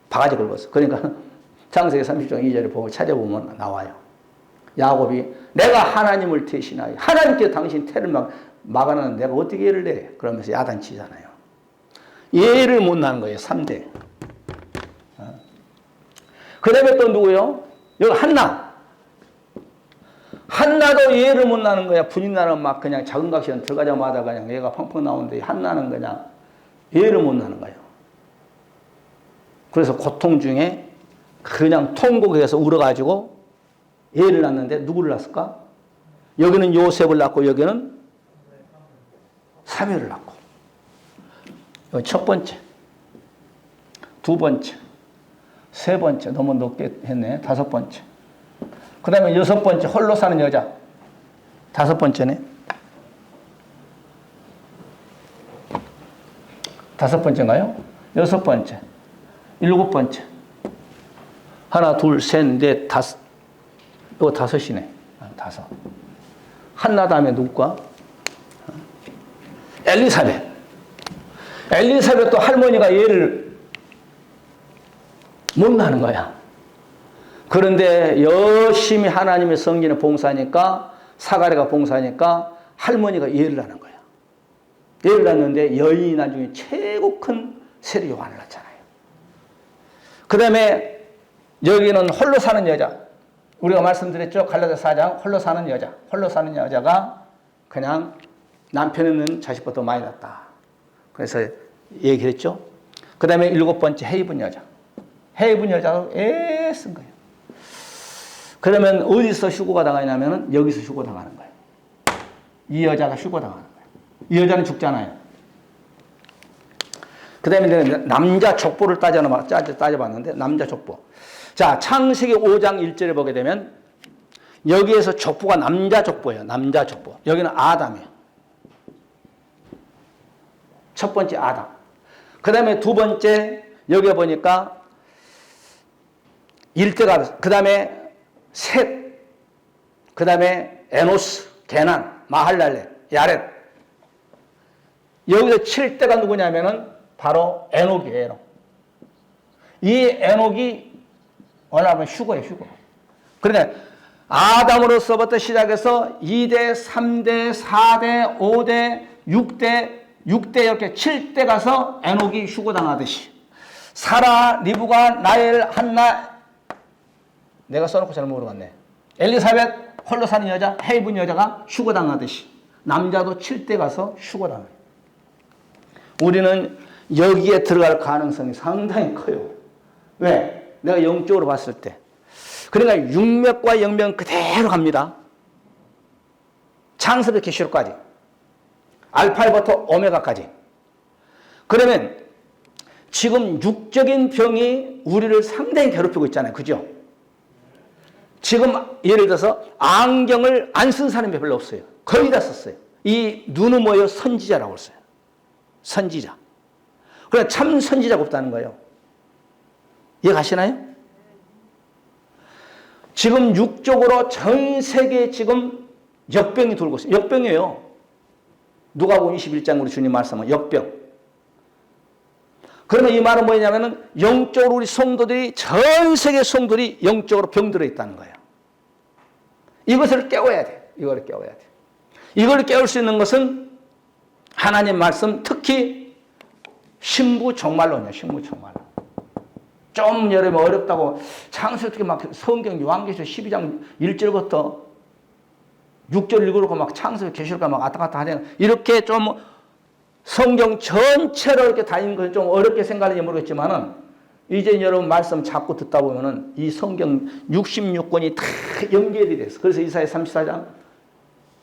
바가지 긁었어. 그러니까 창세기 30장 2절에 보고 찾아보면 나와요. 야곱이 내가 하나님을 대신하여 하나님께 당신 태를 막아내는 내가 어떻게 예를 내? 그러면서 야단치잖아요. 예를 못 나는 거예요. 3대. 그 다음에 또 누구요? 여기 한나. 한나도 예를 못 나는 거야. 분인나는 막 그냥 작은 각시간 들어가자마자 그냥 얘가 펑펑 나오는데 한나는 그냥 예를 못 나는 거예요. 그래서 고통 중에 그냥 통곡해서 울어가지고 애를 낳는데 누구를 낳았을까? 여기는 요셉을 낳고 여기는 사무엘을 낳고. 여기 첫 번째, 두 번째, 세 번째 너무 높게 했네. 다섯 번째. 그 다음에 여섯 번째 홀로 사는 여자. 다섯 번째네. 다섯 번째인가요? 여섯 번째. 일곱 번째. 하나, 둘, 셋, 넷, 다섯. 이거 다섯이네. 다섯. 한나 다음에 누굴까? 엘리사벳. 엘리사벳도 할머니가 얘를 못 낳는 거야. 그런데 열심히 하나님의 성전에 봉사하니까 사가랴가 봉사하니까 할머니가 얘를 낳는 거야. 얘를 낳는데 여인이 나중에 최고 큰 세례 요한을 낳잖아요. 그 다음에 여기는 홀로 사는 여자. 우리가 말씀드렸죠. 갈라디아 4장 홀로 사는 여자. 홀로 사는 여자가 그냥 남편 있는 자식보다 많이 낳았다. 그래서 얘기했죠. 그 다음에 일곱 번째 해입은 여자. 해입은 여자도 애쓴 거예요. 그러면 어디서 휴고가 당하냐면 여기서 휴고 당하는 거예요. 이 여자가 휴고 당하는 거예요. 이 여자는 죽잖아요. 그 다음에 남자 족보를 따져봤는데 남자 족보. 자, 창세기 5장 1절에 보게 되면 여기에서 족보가 남자 족보예요. 남자 족보. 여기는 아담이에요. 첫 번째 아담. 그 다음에 두 번째 여기 보니까 일대가, 그 다음에 셋, 그 다음에 에노스, 게난, 마할랄렛, 야렛. 여기서 7대가 누구냐면은 바로 에녹이에요. 에녹. 이 에녹이 뭐냐면 휴거예요. 휴거. 그러니까 아담으로서부터 시작해서 2대, 3대, 4대, 5대, 6대 이렇게 7대 가서 에녹이 휴거당하듯이 사라, 리브가, 나엘, 한나, 내가 써놓고 잘 모르겠네. 엘리사벳, 홀로 사는 여자, 헤이븐 여자가 휴거당하듯이 남자도 7대 가서 휴거당해요. 우리는 여기에 들어갈 가능성이 상당히 커요. 왜? 내가 영적으로 봤을 때. 그러니까 육맥과 영맥은 그대로 갑니다. 창세기 계시록까지. 알파부터 오메가까지. 그러면 지금 육적인 병이 우리를 상당히 괴롭히고 있잖아요. 그죠? 지금 예를 들어서 안경을 안 쓴 사람이 별로 없어요. 거의 다 썼어요. 이 눈은 뭐예요? 선지자라고 했어요. 선지자. 그러니까 참 선지자가 없다는 거예요. 이해가시나요? 지금 육적으로 전 세계에 지금 역병이 돌고 있어요. 역병이에요. 누가복음 21장으로 주님 말씀은 역병. 그러면 이 말은 뭐냐면은 영적으로 우리 성도들이 전 세계 성도들이 영적으로 병들어 있다는 거예요. 이것을 깨워야 돼. 이걸 깨워야 돼. 이걸 깨울 수 있는 것은 하나님 말씀, 특히 신부종말론이에요. 신부종말론. 좀 여러분 어렵다고 창세기 막 성경 요한계시록 12장 1절부터 6절 읽으려고 막 창세기 계시록까 막 왔다 갔다 하잖아요. 이렇게 좀 성경 전체로 이렇게 다니는 건 좀 어렵게 생각하는지 모르겠지만은 이제 여러분 말씀 자꾸 듣다 보면은 이 성경 66권이 다 연결이 됐어. 그래서 이사야 34장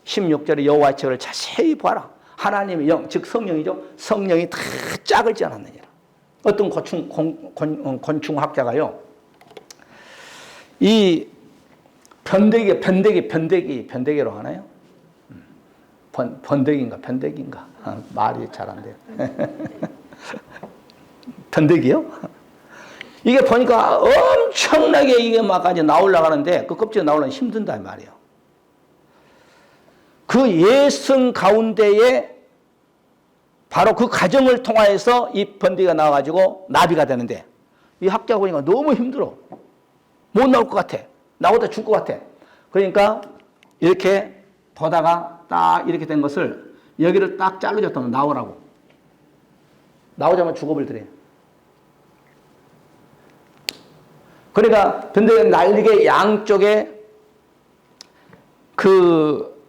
16절에 여호와의 책을 자세히 봐라. 하나님의 영, 즉 성령이죠. 성령이 다 짝을 지어놨느니라. 어떤 곤충학자가요. 이 변대기로 하나요? 변대기인가? 말이 잘 안 돼요. 변대기요? 이게 보니까 엄청나게 이게 막 아주 나올라가는데 그 껍질이 나오려면 힘든다 이 말이에요. 그 예성 가운데에 바로 그 과정을 통하여서 이 번데기가 나와가지고 나비가 되는데 이 학자가 보니까 너무 힘들어. 못 나올 것 같아. 나오다 죽을 것 같아. 그러니까 이렇게 보다가 딱 이렇게 된 것을 여기를 딱 잘라줬다면 나오라고. 나오자면 죽어버리더래. 그러니까 번데기 날개 양쪽에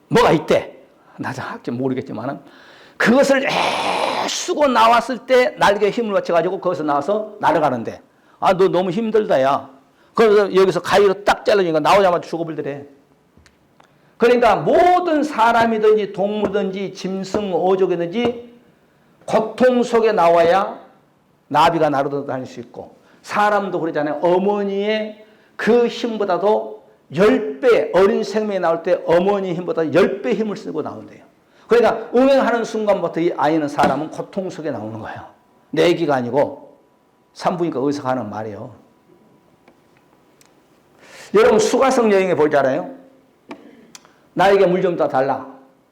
뭐가 있대. 나도 학자 모르겠지만은 그것을 애쓰고 나왔을 때 날개에 힘을 맞춰가지고 거기서 나와서 날아가는데 너 너무 힘들다 야. 그래서 여기서 가위로 딱 잘라주니까 나오자마자 죽어버리더래. 그러니까 모든 사람이든지 동물이든지 짐승 어족이든지 고통 속에 나와야 나비가 날아도 다닐 수 있고 사람도 그러잖아요. 어머니의 그 힘보다도 10배 어린 생명이 나올 때 어머니 힘보다 10배 힘을 쓰고 나온대요. 그러니까 응행하는 순간부터 이 아이는 사람은 고통 속에 나오는 거예요. 내 얘기가 아니고 산부인과 의사가 하는 말이에요. 여러분 수가성 여행에 보잖아요. 나에게 물 좀 더 달라.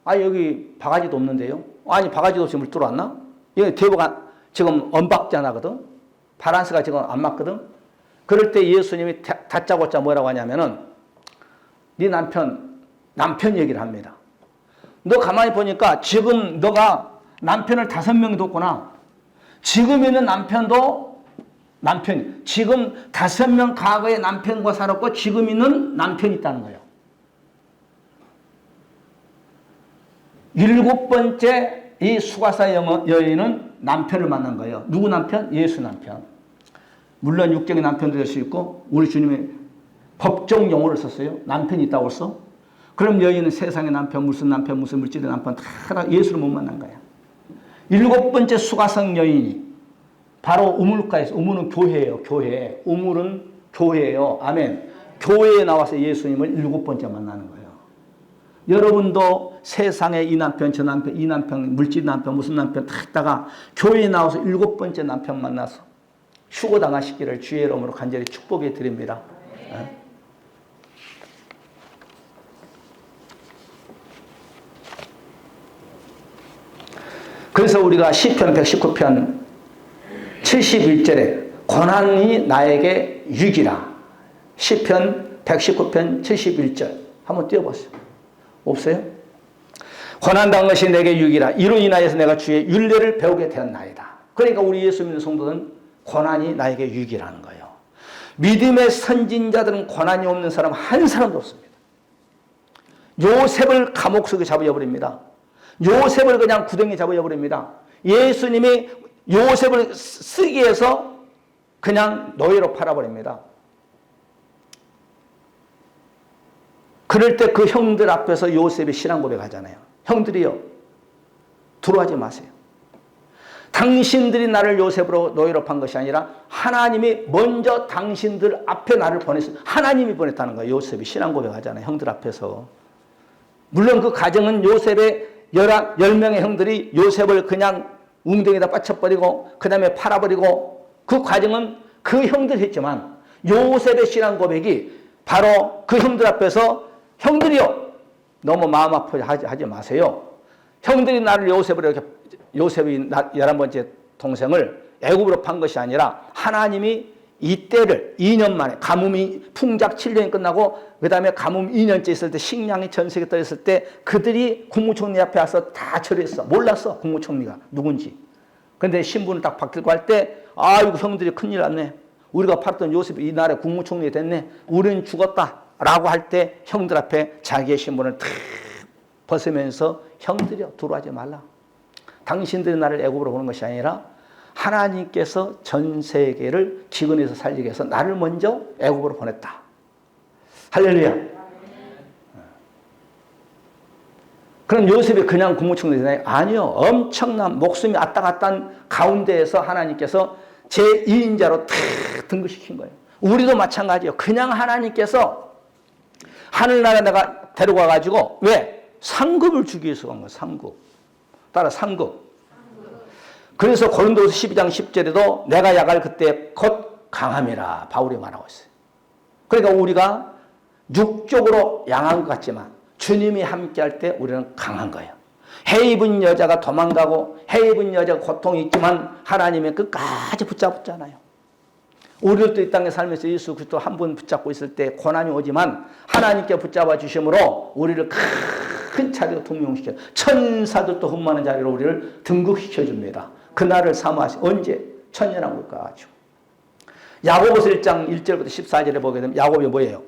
여기 바가지도 없는데요. 아니 바가지도 없이 물 들어왔나? 여기 대부가 지금 언박자나거든. 바란스가 지금 안 맞거든. 그럴 때 예수님이 다짜고짜 뭐라고 하냐면은 네 남편 얘기를 합니다. 너 가만히 보니까 지금 너가 남편을 5명 뒀구나. 지금 있는 남편도 지금 5명 과거에 남편과 살았고 지금 있는 남편이 있다는 거예요. 7번째 이 수가사 여인은 남편을 만난 거예요. 누구 남편? 예수 남편. 물론 육적인 남편도 될 수 있고 우리 주님이 법정 용어를 썼어요. 남편이 있다고 써. 그럼 여인은 세상의 남편, 무슨 물질의 남편 다 예수를 못 만난 거야. 7번째 수가성 여인이 바로 우물가에서, 우물은 교회예요. 교회. 우물은 교회예요. 아멘. 교회에 나와서 예수님을 7번째 만나는 거예요. 여러분도 세상에 이 남편, 저 남편, 이 남편, 물질 남편, 무슨 남편 다 있다가 교회에 나와서 7번째 남편 만나서 휴거당하시기를 주의 이름으로 간절히 축복해 드립니다. 네. 그래서 우리가 시편 119편 71절에 고난이 나에게 유익이라. 시편 119편 71절 한번 띄워보세요. 없어요? 고난당한 것이 내게 유익이라. 이로 인하여서 내가 주의 율례를 배우게 되었나이다. 그러니까 우리 예수 믿는 성도는 고난이 나에게 유익이라는 거예요. 믿음의 선진자들은 고난이 없는 사람 한 사람도 없습니다. 요셉을 감옥 속에 잡아버립니다. 요셉을 그냥 구덩이에 잡아버립니다. 예수님이 요셉을 쓰기 위해서 그냥 노예로 팔아버립니다. 그럴 때 그 형들 앞에서 요셉이 신앙 고백하잖아요. 형들이요, 두려워하지 마세요. 당신들이 나를 요셉으로 노예로 판 것이 아니라 하나님이 먼저 당신들 앞에 나를 보냈어요. 하나님이 보냈다는 거예요. 요셉이 신앙 고백하잖아요. 형들 앞에서. 물론 그 가정은 요셉의 10명의 형들이 요셉을 그냥 웅덩이에다 빠쳐버리고 그 다음에 팔아버리고 그 과정은 그 형들이 했지만 요셉의 신앙 고백이 바로 그 형들 앞에서 형들이요, 너무 마음 아프게 하지 마세요. 형들이 나를 요셉으로 이렇게, 요셉이 11번째 동생을 애굽으로 판 것이 아니라 하나님이 이때를 2년 만에 가뭄이 풍작 7년이 끝나고 그 다음에 가뭄 2년째 있을 때 식량이 전 세계에 떠있을 때 그들이 국무총리 앞에 와서 다 처리했어. 몰랐어, 국무총리가 누군지. 그런데 신분을 딱 바뀌고 할 때 아이고 형들이 큰일 났네. 우리가 팔았던 요셉이 이 나라의 국무총리 됐네. 우리는 죽었다 라고 할 때 형들 앞에 자기의 신분을 탁 벗으면서 형들이여 두려워하지 말라. 당신들이 나를 애굽으로 보는 것이 아니라 하나님께서 전 세계를 기근에서 살리기 위해서 나를 먼저 애굽으로 보냈다. 할렐루야. 그럼 요셉이 그냥 국무총리 되나요? 아니요. 엄청난 목숨이 왔다 갔다 한 가운데에서 하나님께서 제2인자로 탁 등극시킨 거예요. 우리도 마찬가지예요. 그냥 하나님께서 하늘나라 내가 데려가 가지고 왜? 상급을 주기 위해서 간 거예요. 상급. 따라 상급. 그래서 고린도서 12장 10절에도 내가 야갈 그때 곧 강함이라 바울이 말하고 있어요. 그러니까 우리가 육적으로 양한 것 같지만 주님이 함께할 때 우리는 강한 거예요. 해 입은 여자가 도망가고 해 입은 여자가 고통이 있지만 하나님의 끝까지 붙잡았잖아요. 우리도 이 땅에 살면서 예수 그리스도 한 분 붙잡고 있을 때 고난이 오지만 하나님께 붙잡아 주심으로 우리를 큰 자리로 등용시켜 천사들도 흠모하는 자리로 우리를 등극시켜 줍니다. 그날을 사모하시 언제? 천년왕국과 가지고. 야고보서 1장 1절부터 14절에 보게 되면 야곱이 뭐예요?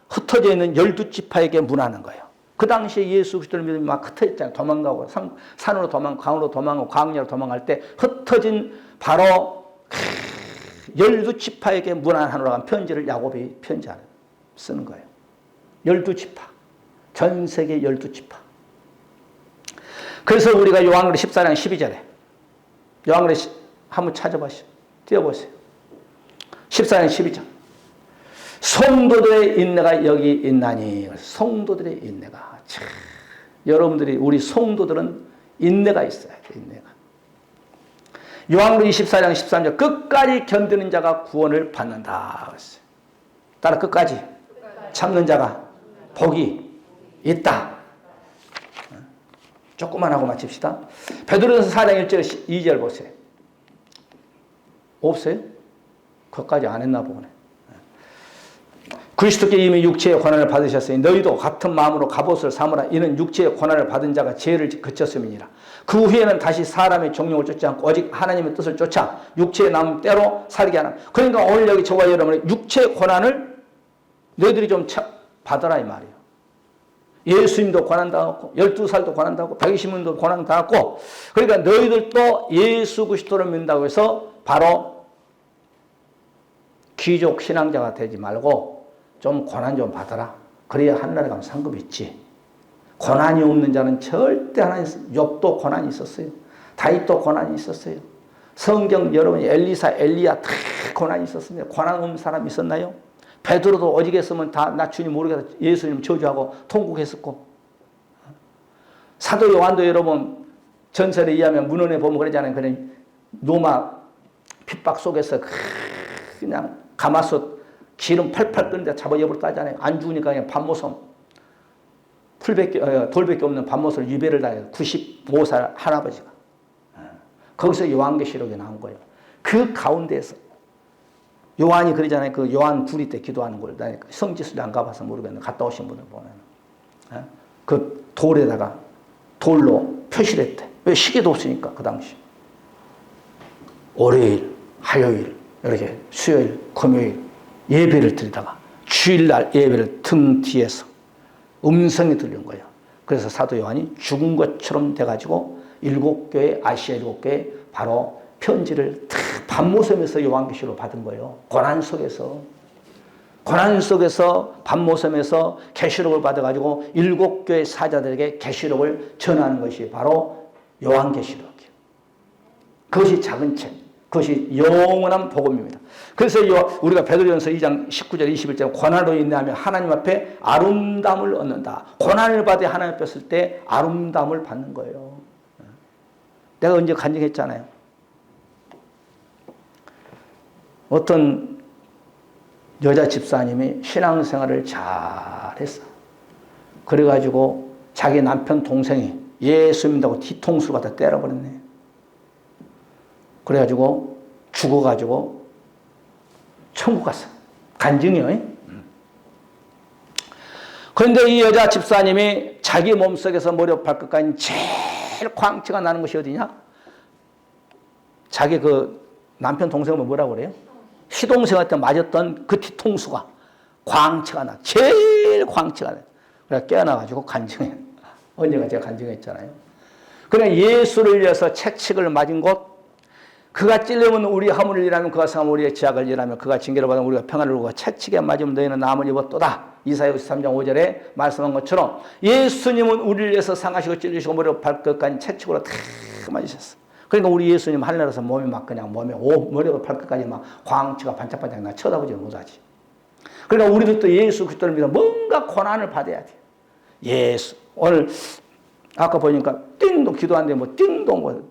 흩어져 있는 12지파에게 문하는 거예요. 그 당시에 예수 그리스도를 믿으면 막 흩어졌잖아요. 도망가고 산으로 도망가고 강으로 도망가고 광야로 도망갈 때 흩어진 바로 12지파에게 문안하노라 한 편지를 야곱이 편지하는 쓰는 거예요. 12지파. 전 세계 12지파. 그래서 우리가 요한계시록 14장 12절에 요한계시록 한번 찾아보시죠. 띄워보세요. 14장 12절. 성도들의 인내가 여기 있나니. 성도들의 인내가. 참, 여러분들이 우리 성도들은 인내가 있어야 돼. 인내가. 요한계시록 24장 13절. 끝까지 견디는 자가 구원을 받는다. 그랬어요. 따라 끝까지 참는 자가 복이 있다. 조금만 하고 마칩시다. 베드로전서 4장 1절 2절 보세요. 없어요? 그것까지 안 했나 보네. 그리스도께 이미 육체의 고난을 받으셨으니 너희도 같은 마음으로 갑옷을 삼으라. 이는 육체의 고난을 받은 자가 죄를 그쳤음이니라. 그 후에는 다시 사람의 종용을 쫓지 않고 오직 하나님의 뜻을 쫓아 육체의 남은 때로 살게 하라. 그러니까 오늘 여기 저와 여러분의 육체의 고난을 너희들이 좀 받아라 이 말이에요. 예수님도 고난당했고 12살도 고난당했고 120년도 고난당했고 그러니까 너희들도 예수 그리스도를 믿는다고 해서 바로 귀족 신앙자가 되지 말고 좀 고난 좀 받아라. 그래야 하늘나라에 가면 상급이 있지. 고난이 없는 자는 절대 하나님, 욥도 고난이 있었어요. 다윗도 고난이 있었어요. 성경 여러분이 엘리사, 엘리야 다 고난이 있었습니다. 고난 없는 사람 있었나요? 베드로도 오직 했으면 다 나 주님 모르겠다 예수님 저주하고 통곡했었고 사도 요한도 여러분 전설에 의하면 문헌에 보면 그러잖아요. 그냥 로마 핍박 속에서 그냥 가마솥 기름 팔팔 끓는데 잡아 여부를 따잖아요. 안 죽으니까 그냥 밥모섬 돌밖에 없는 밥모섬을 유배를 당해요. 95살 할아버지가. 거기서 요한계시록이 나온 거예요. 그 가운데에서 요한이 그러잖아요. 그 요한 구리 때 기도하는 걸. 나 성지순례 안 가봐서 모르겠는데 갔다 오신 분들 보면 그 돌에다가 돌로 표시를 했대. 왜 시계도 없으니까 그 당시. 월요일, 화요일, 이렇게 수요일, 금요일 예배를 드리다가 주일날 예배를 등 뒤에서 음성이 들린 거예요. 그래서 사도 요한이 죽은 것처럼 돼가지고 7교회, 아시아 7교회 바로 편지를 다 밤모섬에서 요한계시록을 받은 거예요. 고난 속에서 밤모섬에서 계시록을 받아가지고 7교회 사자들에게 계시록을 전하는 것이 바로 요한계시록이에요. 그것이 작은 책, 그것이 영원한 복음입니다. 그래서 우리가 베드로전서 2장 19절 21절 고난으로 인내하며 하나님 앞에 아름다움을 얻는다. 고난을 받아 하나님 앞에 설 때 아름다움을 받는 거예요. 내가 언제 간증했잖아요. 어떤 여자 집사님이 신앙생활을 잘했어. 그래가지고 자기 남편 동생이 예수 믿는다고 뒤통수를 갖다 때려버렸네. 그래가지고 죽어가지고 천국 갔어. 간증이요. 그런데 이 여자 집사님이 자기 몸속에서 머리부터 발끝까지 제일 광채가 나는 것이 어디냐? 자기 그 남편 동생은 뭐라고 그래요? 시동생한테 맞았던 그 뒤통수가 광채가 나. 제일 광채가 나. 그래서 깨어나가지고 간증해. 언제가 제가 간증했잖아요. 그냥 예수를 위해서 채찍을 맞은 곳, 그가 찔려면 우리 화물을 일하면 그가 상하면 우리의 제약을 일하면 그가 징계를 받으면 우리가 평안을 누고 채찍에 맞으면 너희는 남을 입었도다. 이사야 53장 5절에 말씀한 것처럼 예수님은 우리를 위해서 상하시고 찔리시고 머리로 발끝까지 채찍으로 다 맞으셨어. 그러니까 우리 예수님 하늘나라에서 몸이 막 그냥 머리가 발끝까지 막 광채가 반짝반짝 나 쳐다보지 못하지. 그러니까 우리도 또 예수 그리스도를 믿어 뭔가 고난을 받아야 돼. 예수. 오늘 아까 보니까 띵동 기도하는데 뭐 띵동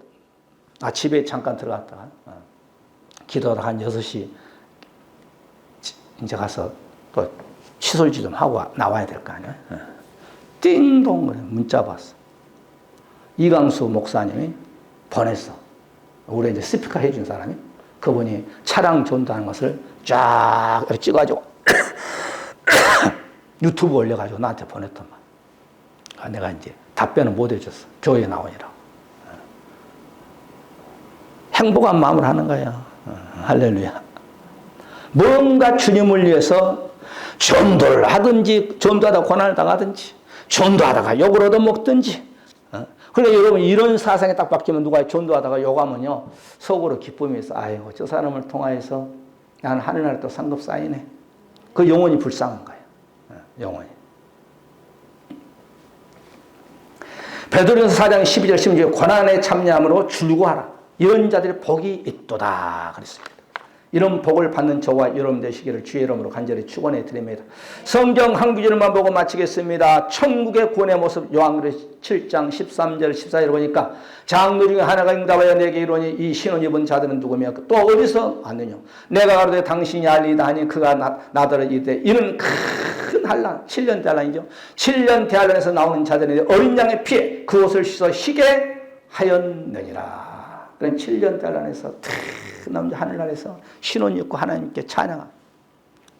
집에 잠깐 들어갔다가 기도하다 한 6시 이제 가서 또 취솔지 좀 하고 나와야 될 거 아니야. 띵동 문자 봤어. 이강수 목사님이 보냈어. 우리 이제 스피커 해준 사람이. 그분이 차량 전도하는 것을 쫙 이렇게 찍어가지고 유튜브 올려가지고 나한테 보냈단 말이야. 내가 이제 답변을 못 해줬어. 교회에 나오니라고. 행복한 마음을 하는 거야. 할렐루야. 뭔가 주님을 위해서 전도를 하든지, 전도하다가 고난을 당하든지, 전도하다가 욕을 얻어먹든지. 그러니까 여러분, 이런 사상에 딱 바뀌면 누가 전도하다가 욕하면요, 속으로 기쁨이 있어. 아이고, 저 사람을 통하여서 나는 하늘나라에 또 상급 쌓이네. 그 영혼이 불쌍한 거예요. 영혼이. 베드로전서 4장 12절 16절 고난에 참여함으로 줄구하라. 이런 자들의 복이 있도다 그랬습니다. 이런 복을 받는 저와 여러분 되시기를 주의 이름으로 간절히 축원해 드립니다. 성경 한 구절만 보고 마치겠습니다. 천국의 구원의 모습 요한계시록 7장 13절 14절 보니까 장로 중에 하나가 응답하여 내게 이르노니 이 신혼 입은 자들은 누구며 또 어디서 왔느냐. 내가 가로되 당신이 알리다 하니 그가 나더러 이르되 이는 큰 환난 7년 대환란이죠. 7년 대환란에서 나오는 자들이 어린 양의 피에 그 옷을 씻어 희게 하였느니라. 그런 7년 대환란에서 남자 하늘나라에서 신혼 입고 하나님께 찬양합니다.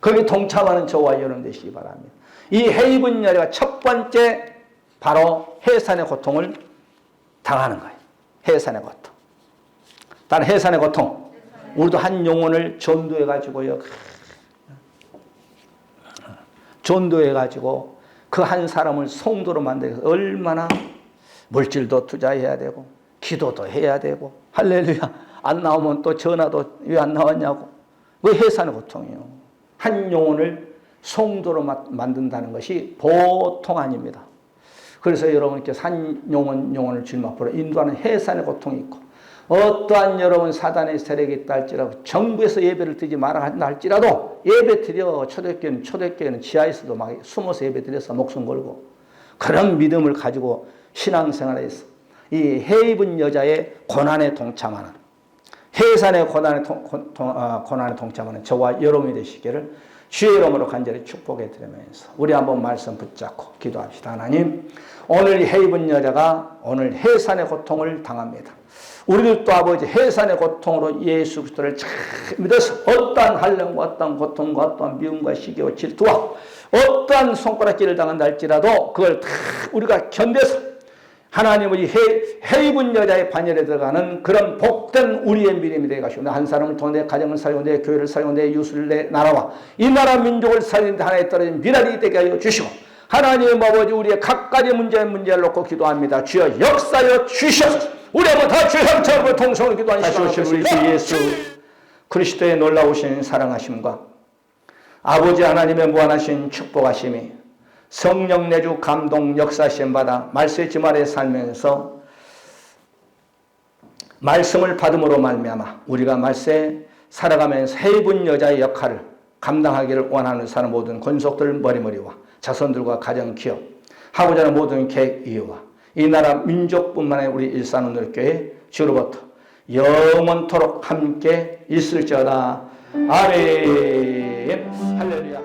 거기 동참하는 저와 여러분 되시기 바랍니다. 이 해입은 여자가 첫 번째 바로 해산의 고통을 당하는 거예요. 해산의 고통. 다른 해산의 고통. 우리도 한 영혼을 전도해가지고요. 전도해가지고 그 한 사람을 성도로 만들어서 얼마나 물질도 투자해야 되고 기도도 해야 되고 할렐루야. 안 나오면 또 전화도 왜 안 나왔냐고. 그 해산의 고통이에요. 한 영혼을 성도로 만든다는 것이 보통 아닙니다. 그래서 여러분께 한 영혼을 주님 앞으로 인도하는 해산의 고통이 있고 어떠한 여러분 사단의 세력이 있다 할지라도 정부에서 예배를 드리지 말아 한다 할지라도 예배 드려. 초대교회는 지하에서도 막 숨어서 예배 드려서 목숨 걸고 그런 믿음을 가지고 신앙생활에 있어. 이 해입은 여자의 고난에 동참하는 해산의 고난에 동참하는 저와 여러분이 되시기를 주의 이름으로 간절히 축복해 드리면서 우리 한번 말씀 붙잡고 기도합시다. 하나님, 오늘 해입은 여자가 오늘 해산의 고통을 당합니다. 우리들도 아버지 해산의 고통으로 예수 그리스도를 잘 믿어서 어떠한 환난과 어떠한 고통과 어떠한 미움과 시기와 질투와 어떠한 손가락질을 당한다 할지라도 그걸 다 우리가 견뎌서 하나님의 해입은 여자의 반열에 들어가는 그런 복된 우리의 믿음이 되어가시고 한 사람을 통해 내 가정을 살리고 내 교회를 살리고 내 이웃을 내 나라와 이 나라 민족을 살리는데 하나에 떨어진 미랄이 되게 하여 주시고 하나님 아버지 우리의 각가지 문제를 놓고 기도합니다. 주여 역사여 주시옵소서. 우리 한번 다 주의 형처럼 통성으로 기도하는 시간 우리 주 예수 그리스도의 놀라우신 사랑하심과 아버지 하나님의 무한하신 축복하심이 성령 내주 감동 역사하심 받아 말씀의 지말에 살면서 말씀을 받음으로 말미암아 우리가 말씀에 살아가면서 해입은 여자의 역할을 감당하기를 원하는 사람 모든 권속들 머리머리와 자손들과 가정 기업 하고자 하는 모든 계획 이유와 이 나라 민족뿐만 아니라 우리 일산오늘교회 주로부터 영원토록 함께 있을지어다. 아멘. 할렐루야.